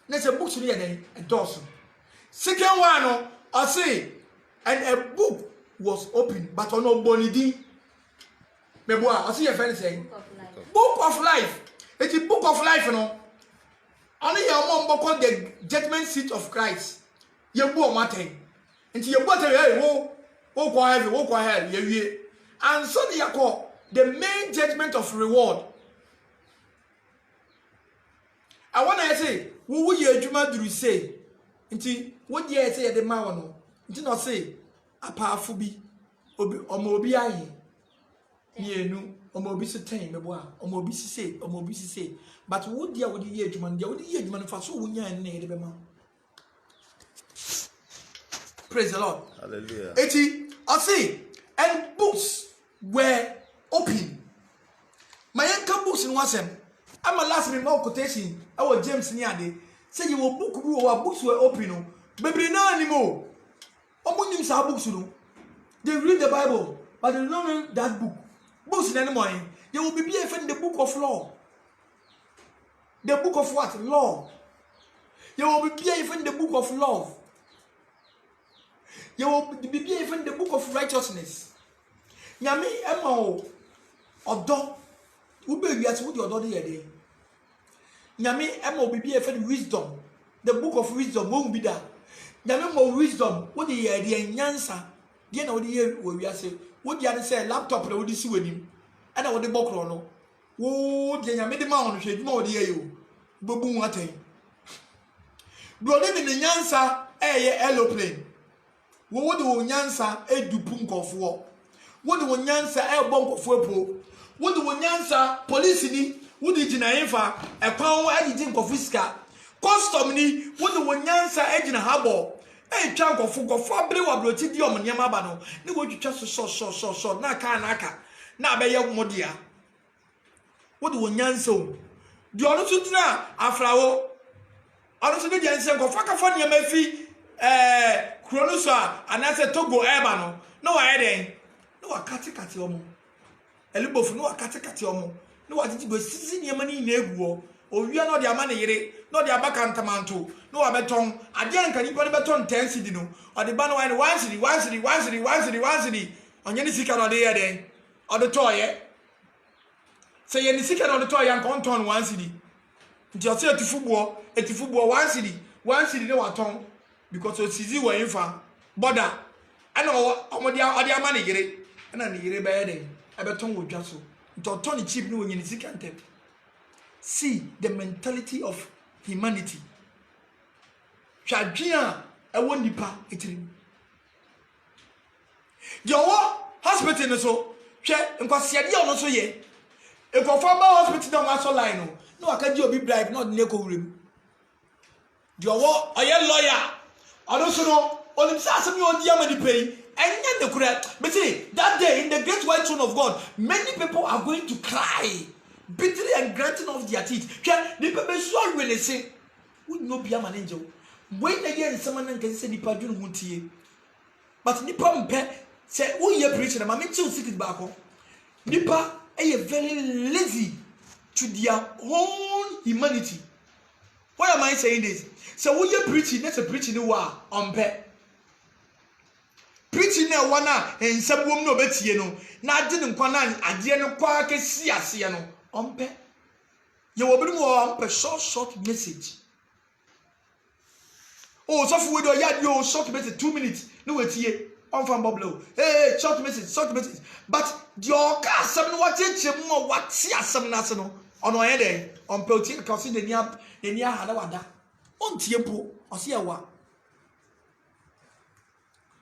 There's a book to the dozen. Second one, and a book was open, but on no bonidi. Meboa, I see your friend saying, Book of Life. It's a book of life, you know. Only your mom called the judgment seat of Christ. You bought Martin. Until you bought a walk ahead, and so they are called the main judgment of reward. I want to say, who would you do say? Until what you say at the Mawano? Until not say, a powerful be omobi aye yenu omobi se ten meboa omobi se but wo dia wo di ye adwuma dia wo di ye adwuma no fa so wo nya ne de be ma Praise the Lord. Hallelujah. I say, and books were open. My uncle books in wasem. I'm a last minute quotation. Our James Niade say you will book our books were open. Baby, no anymore. Omunim sa books. They read the Bible, but they don't know that book. Books in any morning. They will be in the book of law. The book of what? Law. They will be in the book of love. They will be in the book of righteousness. Nyame ema odo ube wiase wo de odo de yede. Nyame ema obibi in wisdom. The book of wisdom won't be that. Nyame mo wisdom wo de yede nyansa. Die na wo de ye wo wiase. Wo de ade say laptop na wo de si wanim. Ana wo de bokro no. Wo de nyame de ma ono hwe dwuma wo de ye yo. Bobu nwaten. Do de ne nyansa eye aeroplane. Wo de wo nyansa edupu nkofo. Wo de wo nyansa ebo nkofo epo. Wo de wo nyansa police ni wo de gina yenfa ekwan wo agiji nkofo sika. Custom ni wo de wo nyansa agina habo. Twa nkofo abere wa broti di omniam aba no. Ne wo twitwa so na aka na abeye modia. Wo de wo nyansa o. Di ono so tina afrawo. Ono so de nyansa nkofo akafo ne mafi Kronosa anase Togo eba no no wa eden no wa kate omo elibofu no wa kate omo no wa titi go sisi niam ni na eguo owia no de ama ne yire no de abaka ntamanto no wa beton ade anka nipa ne beton 10 cedi no o de ba no wa ne 1 cedi onye ni sika no de ye den o de toye se ye ni sika no de toye anka on ton 1 cedi nti o se etifubuo 1 cedi ne wa ton because o sizi wa infa border ana omodi odi ama ne yire ana ne yire be yede abeton wo dwa so ntoto ne chip ne wo nyini sika ntem. See the mentality of humanity. Chadwia ewo nipa etirim yowo hospital no so hwe nkwasiade ono so ye ekofo ba hospital no aso line no akaji obi bribe no de ko wurem yowo oye lawyer also no olimsa asem you odi amani pay enya de kura but see that day in the great white throne of God many people are going to cry bitterly and grinding off their teeth ni people so really say we no be amani nje when again someone can say nipa dwun huntie but nipa mpe say wo ye preacher ma me chi secret back nipa very lazy to their own humanity. Why am I saying this? So when you preaching, that's a preaching you are on pet. Preaching na wana and some woman no bet you know. Na didn't kwanan adiano kwa ke siano on pet. You will be more on short message. Oh, so for we yard your short message 2 minutes. No wait here. On from Boblo. Hey, short message. But your car some what it more what see some national on our head on protein causing the near Hadawada. On Tiepo or see a wa.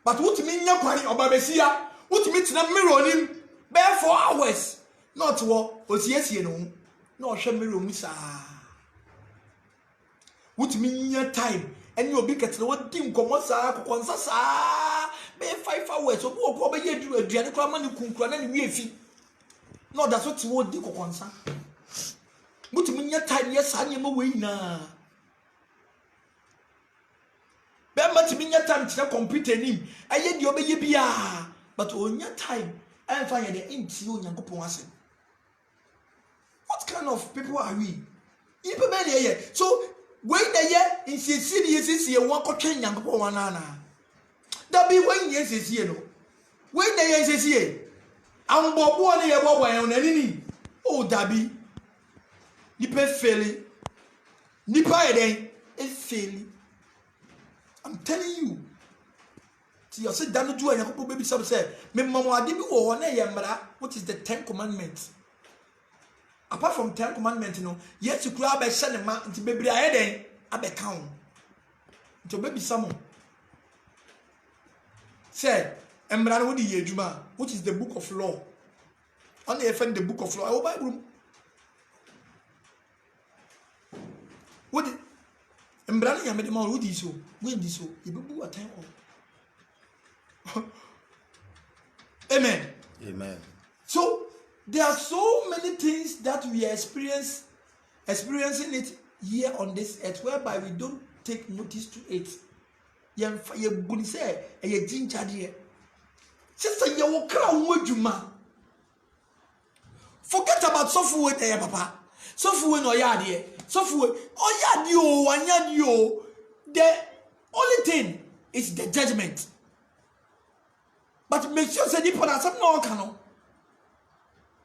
But what mean your party or Babesia? What means the mirror on him? Bear 4 hours. Not war was yes, you know. No, Shamiro Missa. What mean your time? And you'll be getting what team Comosa, Consasa. Bear 5 hours or walk over here to a Gianacraman you could run and we no, that's what you would do, Consa. What mean your time? Yes, I am away now. But mean your time to compete in him. I yet your baby, but on your time, I find the empty on your coupon. What kind of people are we? So, when the year in City is here, one coaching young coupon. That be when yes is here. When the year is here, I'm born here on any. Oh, Dabby. Nipa failing. Nipa eden is failing. I'm telling you. See, you said that do and you baby some say, me mama adibi wo na yemra, what is the 10 commandments? Apart from 10 commandments, you know, yes you could be send ma nti bebre ayeden abeka ho. Nti baby some say, emra no di yedwuma, which is the book of law. On the the book of law, I Bible. What Embrani Yamedema would so, when this so, you will do a time. Amen. Amen. So there are so many things that we are experiencing it here on this earth, whereby we don't take notice to it. Forget about software there, papa. Software no yadi. Software oh. The only thing is the judgment. But make sure say the person something no can.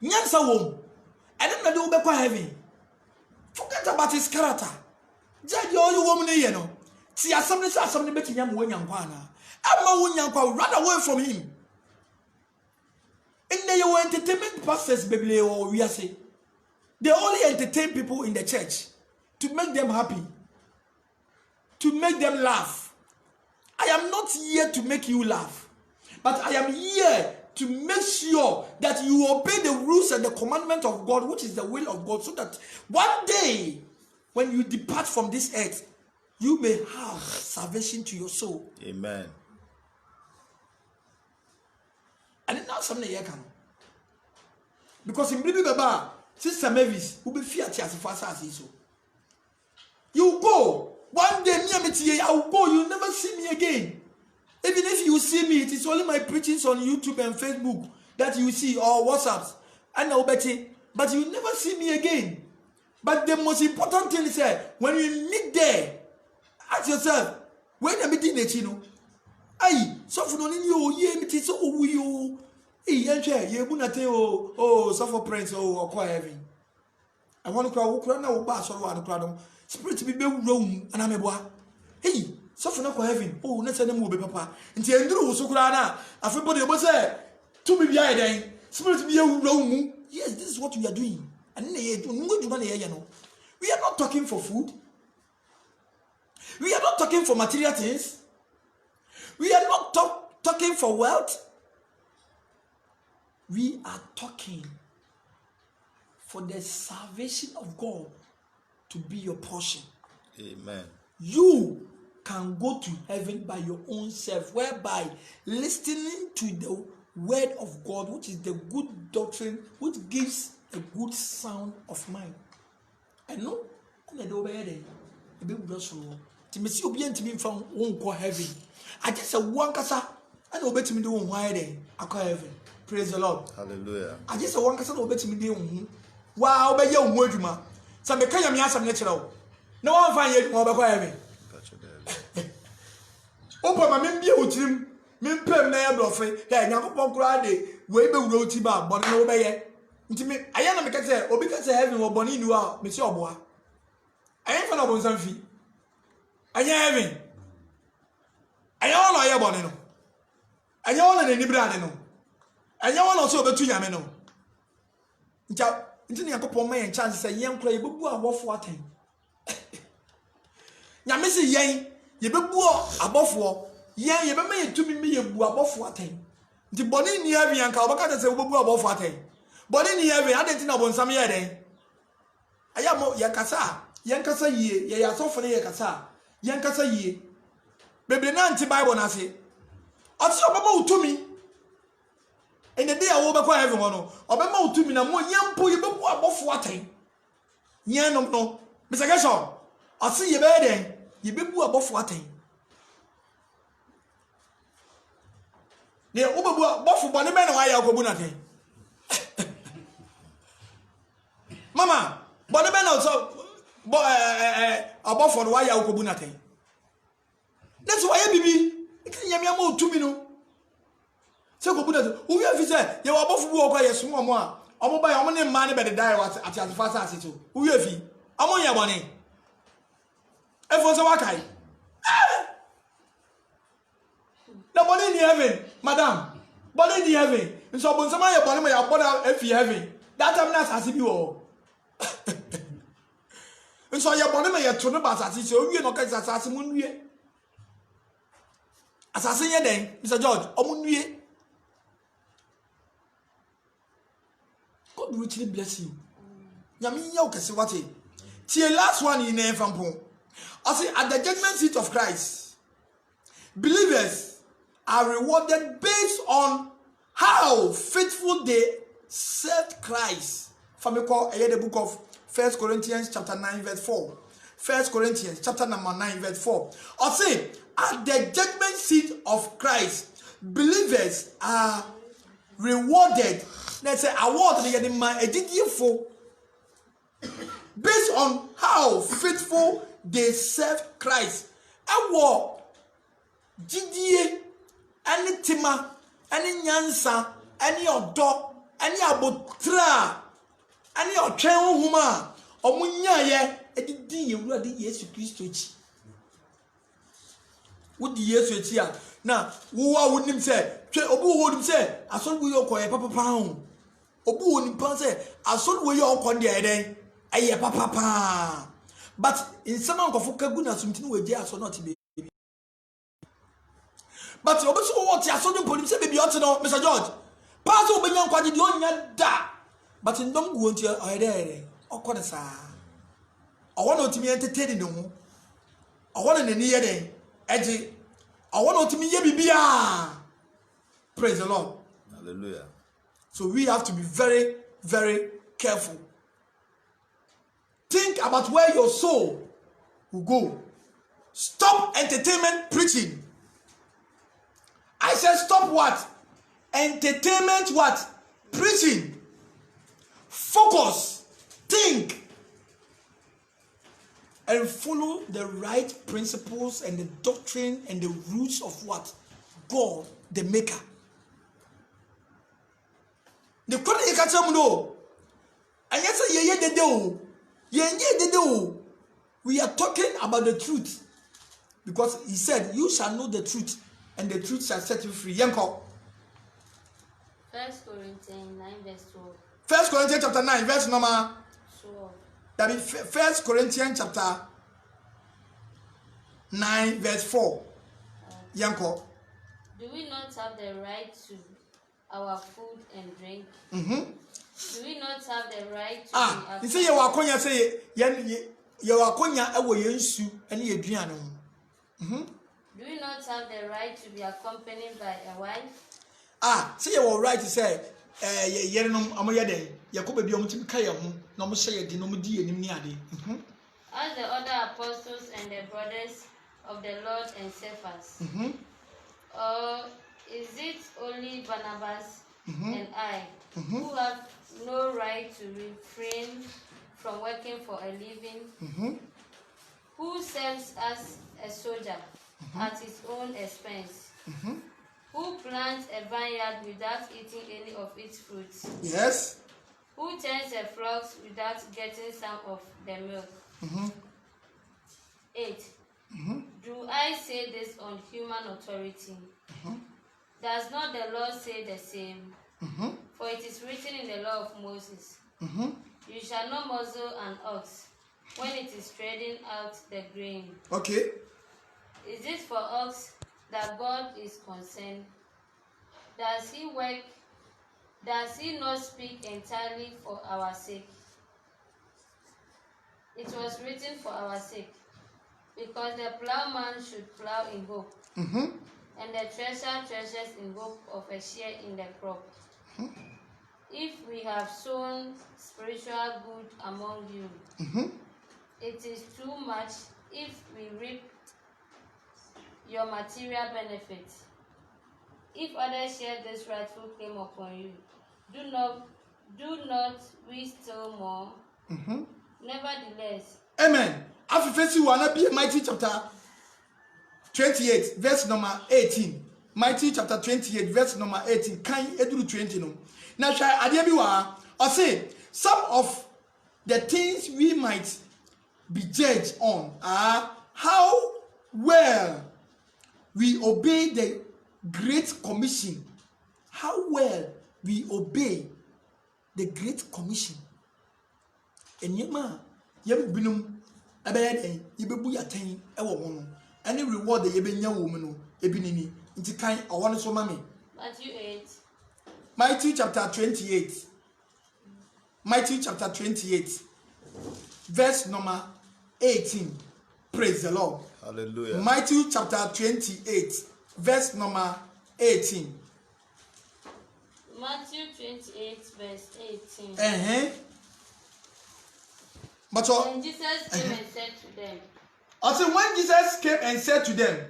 Nyansa wom. And then do be kwa heaven. Forget about his character. Judge all you woman you know. See something beti nyam wo nyankwa na. Ama wo nyankwa run away from him. In the entertainment pastors baby or we are say they only entertain people in the church to make them happy, to make them laugh. I am not here to make you laugh, but I am here to make sure that you obey the rules and the commandment of God, which is the will of God, so that one day when you depart from this earth, you may have salvation to your soul. Amen. And it's not something you can. Because in Bibi Baba, Sister Mavis will be feared as fast as so. You go one day near me, I will go, you'll never see me again. Even if you see me, it is only my preachings on YouTube and Facebook that you see, or WhatsApps. I know, Betty, but you never see me again. But the most important thing is that when you meet there, ask yourself, when I'm meeting the chino, aye, so for no you, ye, it is so you. Suffer prince or quite heavy. I want to cry now, bass or one crowd. Spirit be room and I'm a boy. Hey, suffer not quite heavy. Oh, let's send them move, papa. Until Andrew so crana. Everybody was there to be behind. Spirit be a room. Yes, this is what we are doing. And we are not talking for food. We are not talking for material things. We are not talking for wealth. We are talking for the salvation of God to be your portion. Amen. You can go to heaven by your own self, whereby listening to the word of God, which is the good doctrine, which gives a good sound of mind. I know, I just said one kasa, I know better me do why then I call heaven. Praise the Lord. Hallelujah. I just want to say no better me do. Wow, be your worduma. Some me kaya me answer natural. No one find yet more by heaven. Opa ma me bia otirim, me pem na ya blofe. Hey, Nyankopon kura de we be wuro ti ba, but no be ye. Nti me aya na me ka say obi ka say heaven wo boni nu a me se oboa. Aya fa na bo nsam fi. Aya heaven. Aya all aya boni no. Aya all na ni brade no. Anya one also obetu nyame no. Nti Nyankopon ma yen chance say yen kura yebebu abofo aten. Nyame se yen yebebu abofo yen yebema yetumi me yebu abofo aten. Nti boni ni awi anka obaka say obebu abofo aten. Boni ni awi adenti na bonsam ye den. Aya mo yen kasa yie ye yasofo ne ye kasa yen kasa yie. Bebre na anti Bible na se. Osi obama utumi. In the day I will be quiet everyone. Obama utumi na mo yampo yebebu abofo aten. Yen no. Mr. Gershon, I see you better. Yebebu abofo aten. Ne obebu abofo bone be na wa ya okobu na ten. Mama, bone be na so abofo no wa ya okobu na ten. That's why bibi. Ikini nyame ama utumi no. Se ko buda o wi afi se ye wa bofu bu okwa ye sumo mo a omo ba ye omo ne ma ne be de dai wa ati asfa ase to o wi afi omo ye bone e fo se wa kai na bone ni heaven madam bone ni heaven nso bo nsema ye bone ma ya bone afi heaven that time na asase bi wo nso ye bone ma ye to ne ba asase se o wi no ka asase mu nwie asase ye den Mr. George omo nwie. God richly bless you. Nyami ya ukasi wate. Tie last one in Efampo. I say at the judgment seat of Christ, believers are rewarded based on how faithful they served Christ. Famiko, I the book of 1 Corinthians chapter 9 verse 4. 1 Corinthians chapter number 9 verse 4. Or say, at the judgment seat of Christ, believers are rewarded. Let's say award based on how faithful they serve Christ. Award GDA, any tima, any nyansa, any odo, any abotra, any otwen huma, omunyaye edidi yewura de Yesu Kristo chi. Wodi Yesu chi a na wo a wonim se twe obu wo wonim se asori wo yokoye papa ho. Obu wonim pa se asori wo yokoye de eden eye papa. But in some of kaguna sumtini we je aso not be. But you also want to assume police baby out no Mr. George. Pass over young quality the onya da. But in don't go into your there. O ko sa. I want to me entertain no. I want to near there. Eji. I want to me ye bibia. Praise the Lord. Hallelujah. So we have to be very, very careful. Think about where your soul will go. Stop entertainment preaching. I said stop what? Entertainment what? Preaching. Focus. Think. And follow the right principles and the doctrine and the roots of what? God, the maker. The question you catch them no. And yes, we are talking about the truth. Because he said, you shall know the truth, and the truth shall set you free. Yanko. 1 Corinthians 9 verse 12. 1 Corinthians chapter 9 verse number 12. That is 1 Corinthians chapter 9 verse 4. Yanko. Do we not have the right to our food and drink? Do we not have the right to you say you are konya say you are konya ewo yensu ene yeduane ho. Do we not have the right to be accompanied by a wife? Say you are right to say yerenom amoye den yakoba bi omutim ka ye ho na mo hye ye di no mo di enim ni ade. As the other apostles and the brothers of the Lord and Cephas. Or is it only Barnabas and I who have no right to refrain from working for a living? Who serves as a soldier at his own expense? Who plants a vineyard without eating any of its fruits? Yes. Who tends a flock without getting some of the milk? 8. Do I say this on human authority? Does not the law say the same? For it is written in the law of Moses, you shall not muzzle an ox when it is treading out the grain. Okay. Is it for ox that God is concerned? Does he work? Does he not speak entirely for our sake? It was written for our sake, because the plowman should plow in hope, and the thresher threshes in hope of a share in the crop. If we have sown spiritual good among you, it is too much if we reap your material benefit. If others share this rightful claim upon you, do not we still more? Nevertheless. Amen. After you wanna be Matthew chapter 28, verse number 18. Matthew chapter 28, verse number 18. Can you do 20 no? Now try Adiabiwa or say some of the things we might be judged on are how well we obey the Great Commission. How well we obey the Great Commission. And yema yebinum abeyade yebebu yaten ewo ho no. Any reward that yebenya wo mu no ebinini nti kan awon so mame. Matthew 8. Matthew chapter 28. Matthew chapter 28. Verse number 18. Praise the Lord. Hallelujah. Matthew chapter 28. Verse number 18. Matthew 28 verse 18. But when Jesus came and said to them, also when Jesus came and said to them,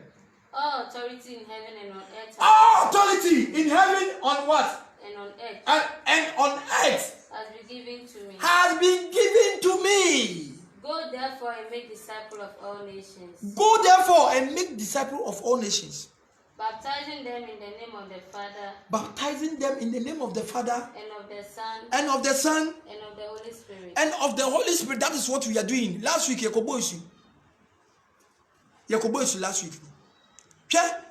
all authority in heaven and on earth. All authority in heaven on what? And on earth. And on earth has been given to me. Has been given to me. Go therefore and make disciples of all nations. Go therefore and make disciples of all nations. Baptizing them in the name of the Father. Baptizing them in the name of the Father. And of the Son. And of the Son. And of the Holy Spirit. And of the Holy Spirit. That is what we are doing. Last week, Yakobo last week.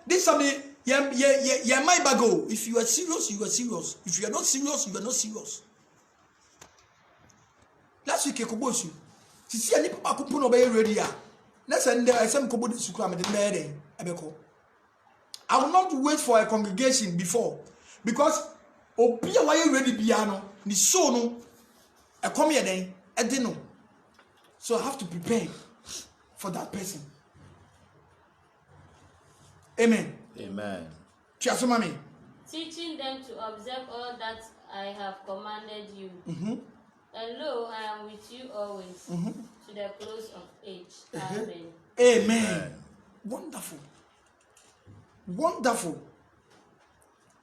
This something. My bago. If you are serious, you are serious. If you are not serious, you are not serious. Last week, Yakobo see any papa kupu no be ready ah. Na send there some kobo de sukura me de mere ebeko. I will not wait for a congregation before because obi a why ready bia no ni so no e come here den e de no. So I have to prepare for that person. Amen. Amen. Teaching them to observe all that I have commanded you. And lo, I am with you always to the close of age. Amen. Amen. Wonderful. Wonderful.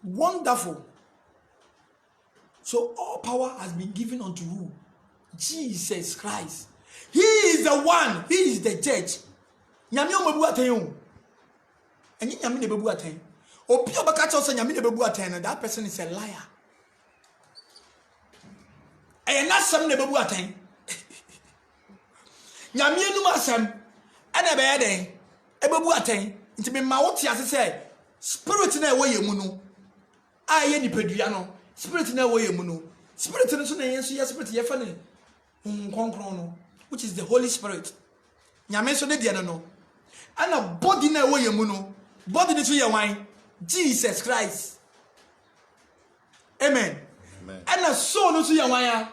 Wonderful. So all power has been given unto who? Jesus Christ. He is the one. He is the judge. Nyame o mabu aten. Enyi nyame ne bebu aten. Obi obaka cho say nyame ne bebu aten, that person is a liar. And not some never bu aten. Nyame enu asem ana be yeden ebebu aten. Nti me ma wote ase say spirit na ewo yemu no aye nipadua no spirit na ewo yemu no spirit no so na yen so ya spirit ye fa ne konkron no which is the Holy Spirit. Nyame so ne de no ana body na ewo yemu no body ni so ye wan Jesus Christ. Amen. Amen. And soul no so ye wan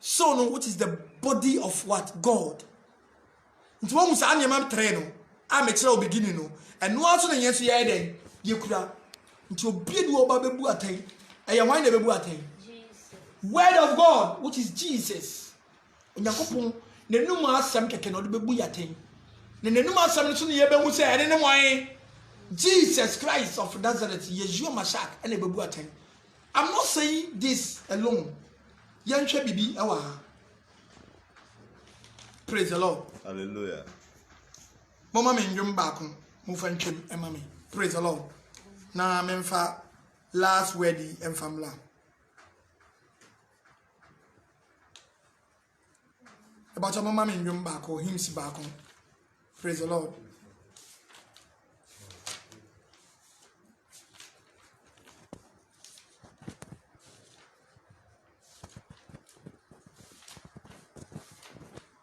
soul which is the body of what? God. Nti wo musa anyama tre no a me kire o beginning no eno aso na yeso ye den ye kura nti obi edi oba bebu atan e ye wan na bebu atan Jesus. Word of God which is Jesus. Onyankopon nenum asem keke no de bebu yatan ne nenum asem no so ne ye be hu se ene ne wan Jesus Christ of Nazareth, Yeshua Mashak and a bebu atan. I'm not saying this alone. Yanchwe bibi awa. Praise the Lord. Hallelujah. Mama me ndwom baako mo fa ntwem ema me. Praise the Lord. Na me mfa last word emfa mla. About mama me ndwom baako hymns baako. Praise the Lord.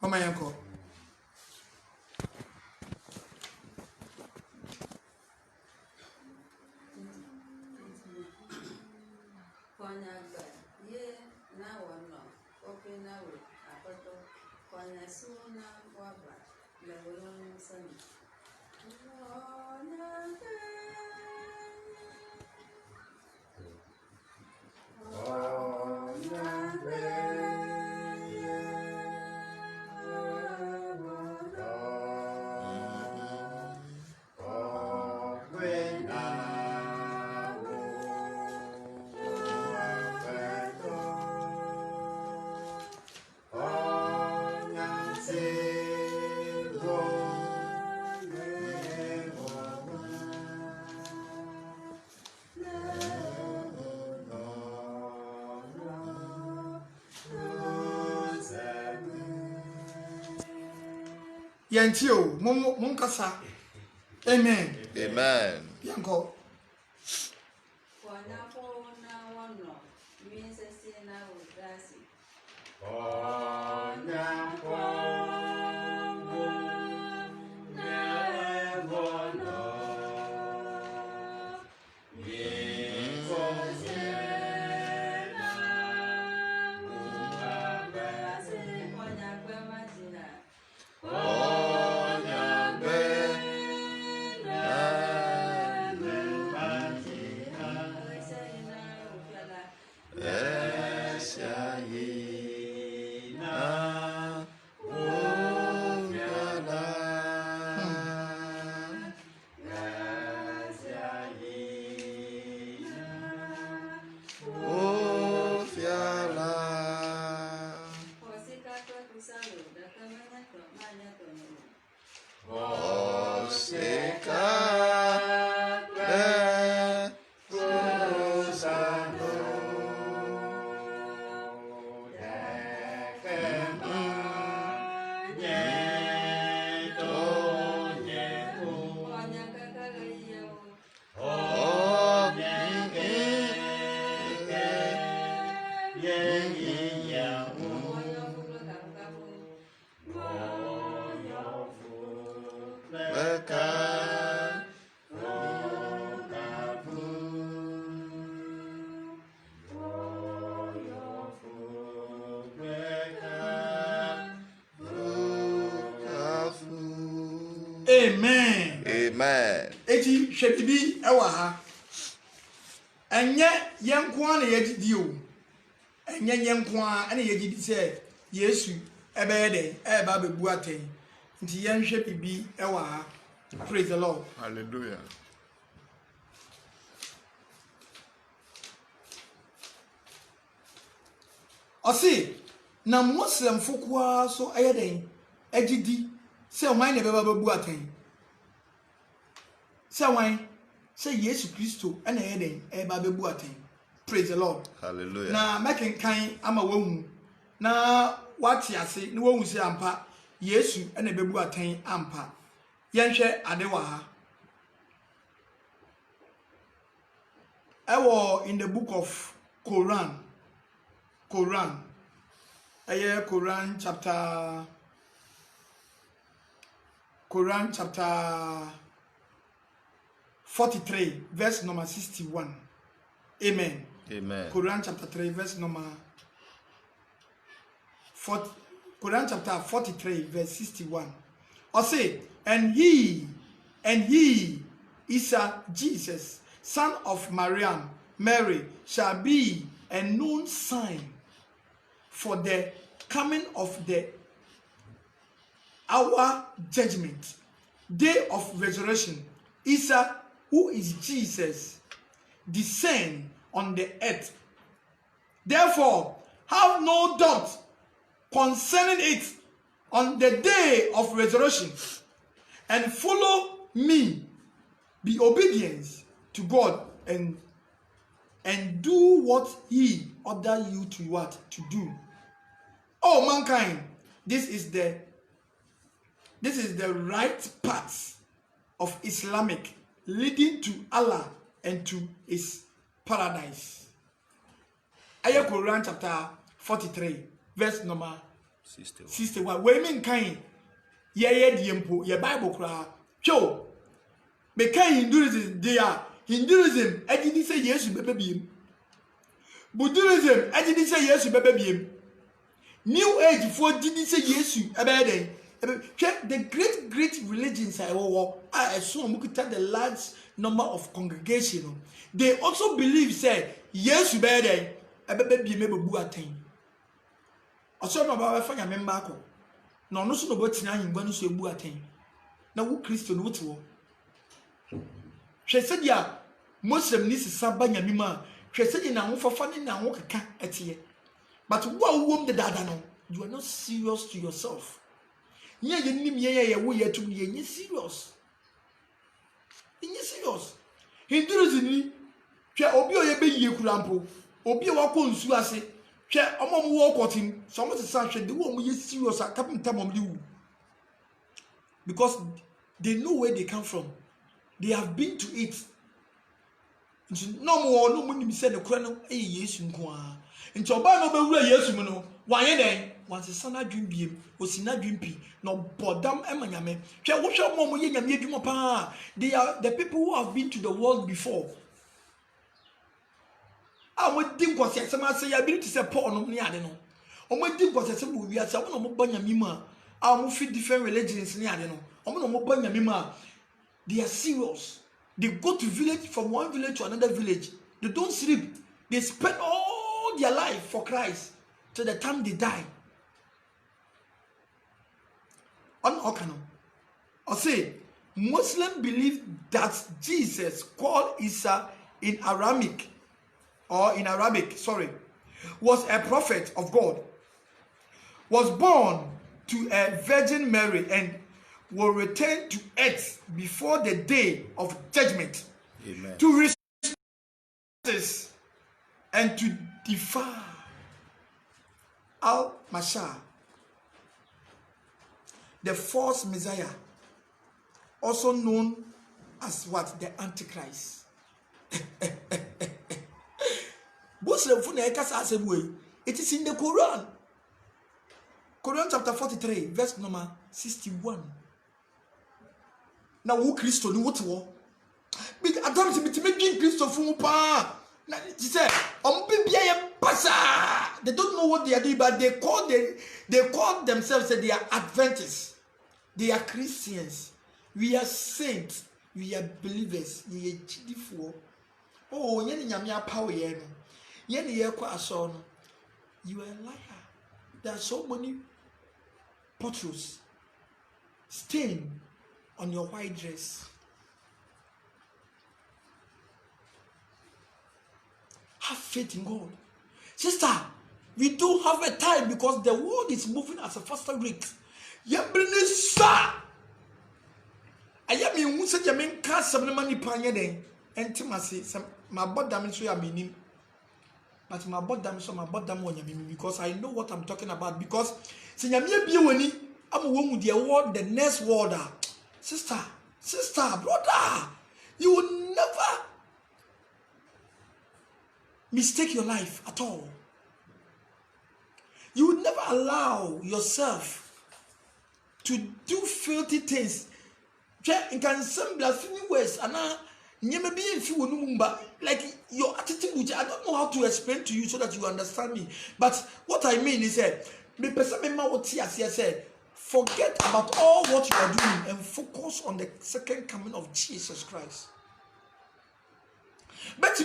Mama yanko. Konyaga ye na wono ope na we akoto konya suna waba le wono sani. Yantio, mum kasa. Amen. Amen. Yanko. Konya po na wono mi se na udasi. Amen. Eti hwɛ bibi ɛwɔ ha. Ɛnyɛ yɛn nko ara na yɛgidi o. Ɛnyɛ yɛn nko ara na yɛgidi sɛ Yesu ɛbɛyɛ dɛ ɛba bɛbu atɛn. Nti yɛn hwɛ bibi ɛwɔ ha. Praise the Lord. Hallelujah. Ɔsi na Muslim fokua so ɛyɛ dɛ ɛgidi sɛ ɔman na ɛbɛba bɛbu atɛn. Sɛ wan sɛ Yesu Kristo ɛna ɛyɛ dɛ ɛba bɛbu atɛn. Praise the Lord. Hallelujah. Na mɛkenkan ama wahu na wate ase na wahu sɛ ampa Yesu ɛna bɛbu atɛn ampa. Yɛnhwɛ ade wɔ ha. Ɛwɔ in the book of Quran. Ɛyɛ Quran chapter 43 verse number 61. Amen. Amen. Quran chapter 3 verse number 40. Quran chapter 43 verse 61. Or say, and he Isa Jesus, son of Mary, shall be a known sign for the coming of our judgment, day of resurrection. Isa, who is Jesus, descend on the earth. Therefore, have no doubt concerning it on the day of resurrection, and follow me, be obedient to God, and do what he order you to do. Oh mankind, this is the right path of Islamic leading to Allah and to his paradise. Ayah Quran chapter 43 verse number 61. We mean kind ye diempo ye Bible kra. Cho me kan Hinduism dia Hinduism agidi say Yesu bebe biem. Buddhism agidi say Yesu bebe biem. New Age for didi say Yesu ebe den. The great religions I assume the large number of congregation. They also believe say Yesu bebe den ebe biem ebebu aten. Oso no ba fa nyame mba ko na ono so no botina ahimba no so ebu aten na wo Kristo no wote wo hwe se dia Muslim ni sisa ba nyame ma hwe se dia na ho fafa ne na ho keka etie but wo wom de dada no you are not serious to yourself ye nim ye wo ye tum ye serious Hinduism ni hwe obi o ye be yie kurampo obi o wakọ nsu ase hwe omom wo kotim so mo se hwe de wo mo ye serious akapenta mom liwu because they know where they come from. They have been to it. No more, no money said the crown, yes, and qua. And Chobano be yes, no, why then? Once a son, I dream beam, was in a dream pea, no bodam emaname. Shall watch your mom, they are the people who have been to the world before. I would think was some say ability to support no near no. O my think was a simple we are some of Banyamima. I will fit different religions near no. They are serious. They go to village from one village to another village. They don't sleep. They spend all their life for Christ till the time they die. On Okano. I say, Muslims believe that Jesus, called Isa in Arabic, was a prophet of God, was born to a Virgin Mary and will return to earth before the day of judgment. Amen. To restore justice and to defy Al-Mashiach, the false Messiah, also known as what? The Antichrist. It is in the Quran. Quran chapter 43, verse number 61. Now, who Christo knew what war? But I don't see me Christo from Pa. She said, they don't know what they are doing, but they call themselves that they are Adventists. They are Christians. We are saints. We are believers. Ye chidifo. Oh, yen nyamia power yen. Yen ye kwa aso no. You are a liar. There are so many puddles stain on your white dress. Have faith in God. Sister, we don't have a time because the world is moving at a faster rate. Yabrini sa. Ayami who said Yamin cast some money panya then. Intimacy, some my bottom so yaminim. But my bottom so my bottom one yamimi because I know what I'm talking about. Because Sinyamia Biwani, I'm a woman with the award, the next word. Sister, brother, you will never mistake your life at all. You would never allow yourself to do filthy things. In can some blasphemy words and like your attitude, which I don't know how to explain to you so that you understand me. But what I mean is that forget about all what you are doing and focus on the second coming of Jesus Christ. But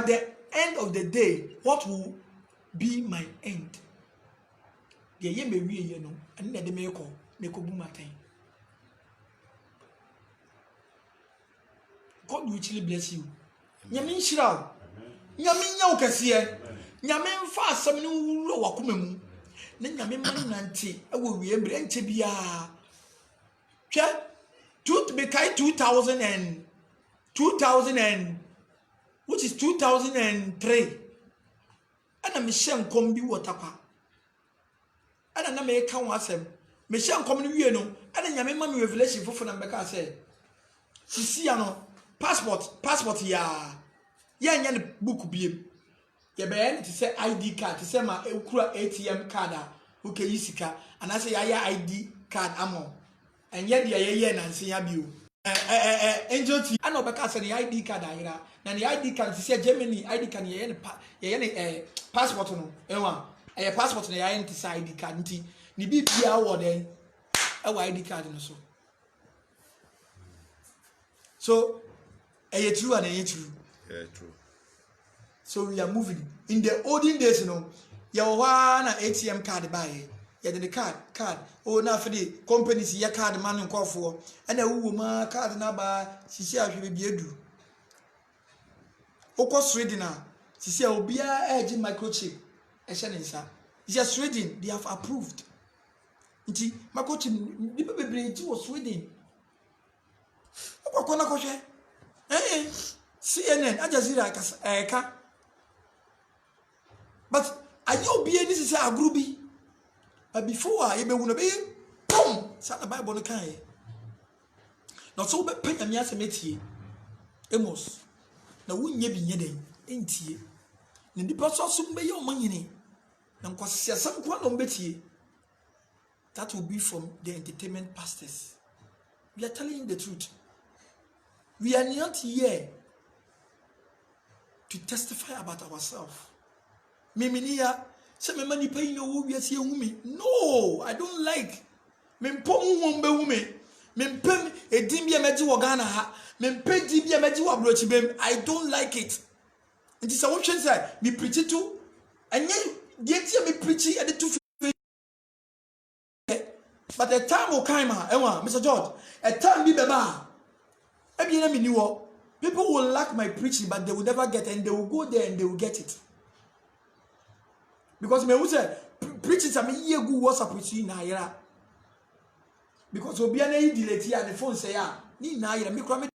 the end of the day, what will be my end? God will richly bless you. Nyamin shira. Nyamin nya ukasiye. Nyamin fa asam ni wuro wakoma mu. Na nyamin man nante ewo wie bre enche bia. Hwe 2000 and which is 2003. Ana me hye nkom bi wotakwa. Ana na me ka wasem. Me hye nkom no wie no, ana nyamin ma me revelation fofo na mbeka say. Sisi ya no passport ya nya ne book biem ye be en ti say ID card ti say ma ekura ATM card a okay yisika ana say ya ID card amo enye de ye na nse ya bio angel ti ana obeka say ne ID card ayira na ne ID card ti say Germany ID card ye ne passport no enwa passport na ye ti say ID card nti ni bibia wo den ID card no so true and true. Yeah, true. So we are moving. In the olden days, you know, you have an ATM card buy. You have the card. Oh, now for the companies, your card man and call for. And a woman card number, she said, I will be a do. Of course, reading now. She said, I'll be a edge microchip. It's just reading. They have approved. Microchip, the people was reading. CNN, Al Jazeera, but are you be this is a groupie? But before I be one be boom, sat the Bible no can. Not so but pen and yas meti. Amos. Na wunye bi nyeden entie. Ne nipa so so be your money. Na nkwase asam kwa no betie. That will be from the entertainment pastors. We are telling you the truth. We are not here to testify about ourselves. No, I don't like. I don't like it. And this is what she said. Me preach it too. And yet me preach it at the two. But a time will come, Mr. George. A time be baba. People will like my preaching, but they will never get it, and they will go there and they will get it. Because me who say preaching to me ye go WhatsApp preaching na ira. Because obi na delete ya the phone say ya ni na ira me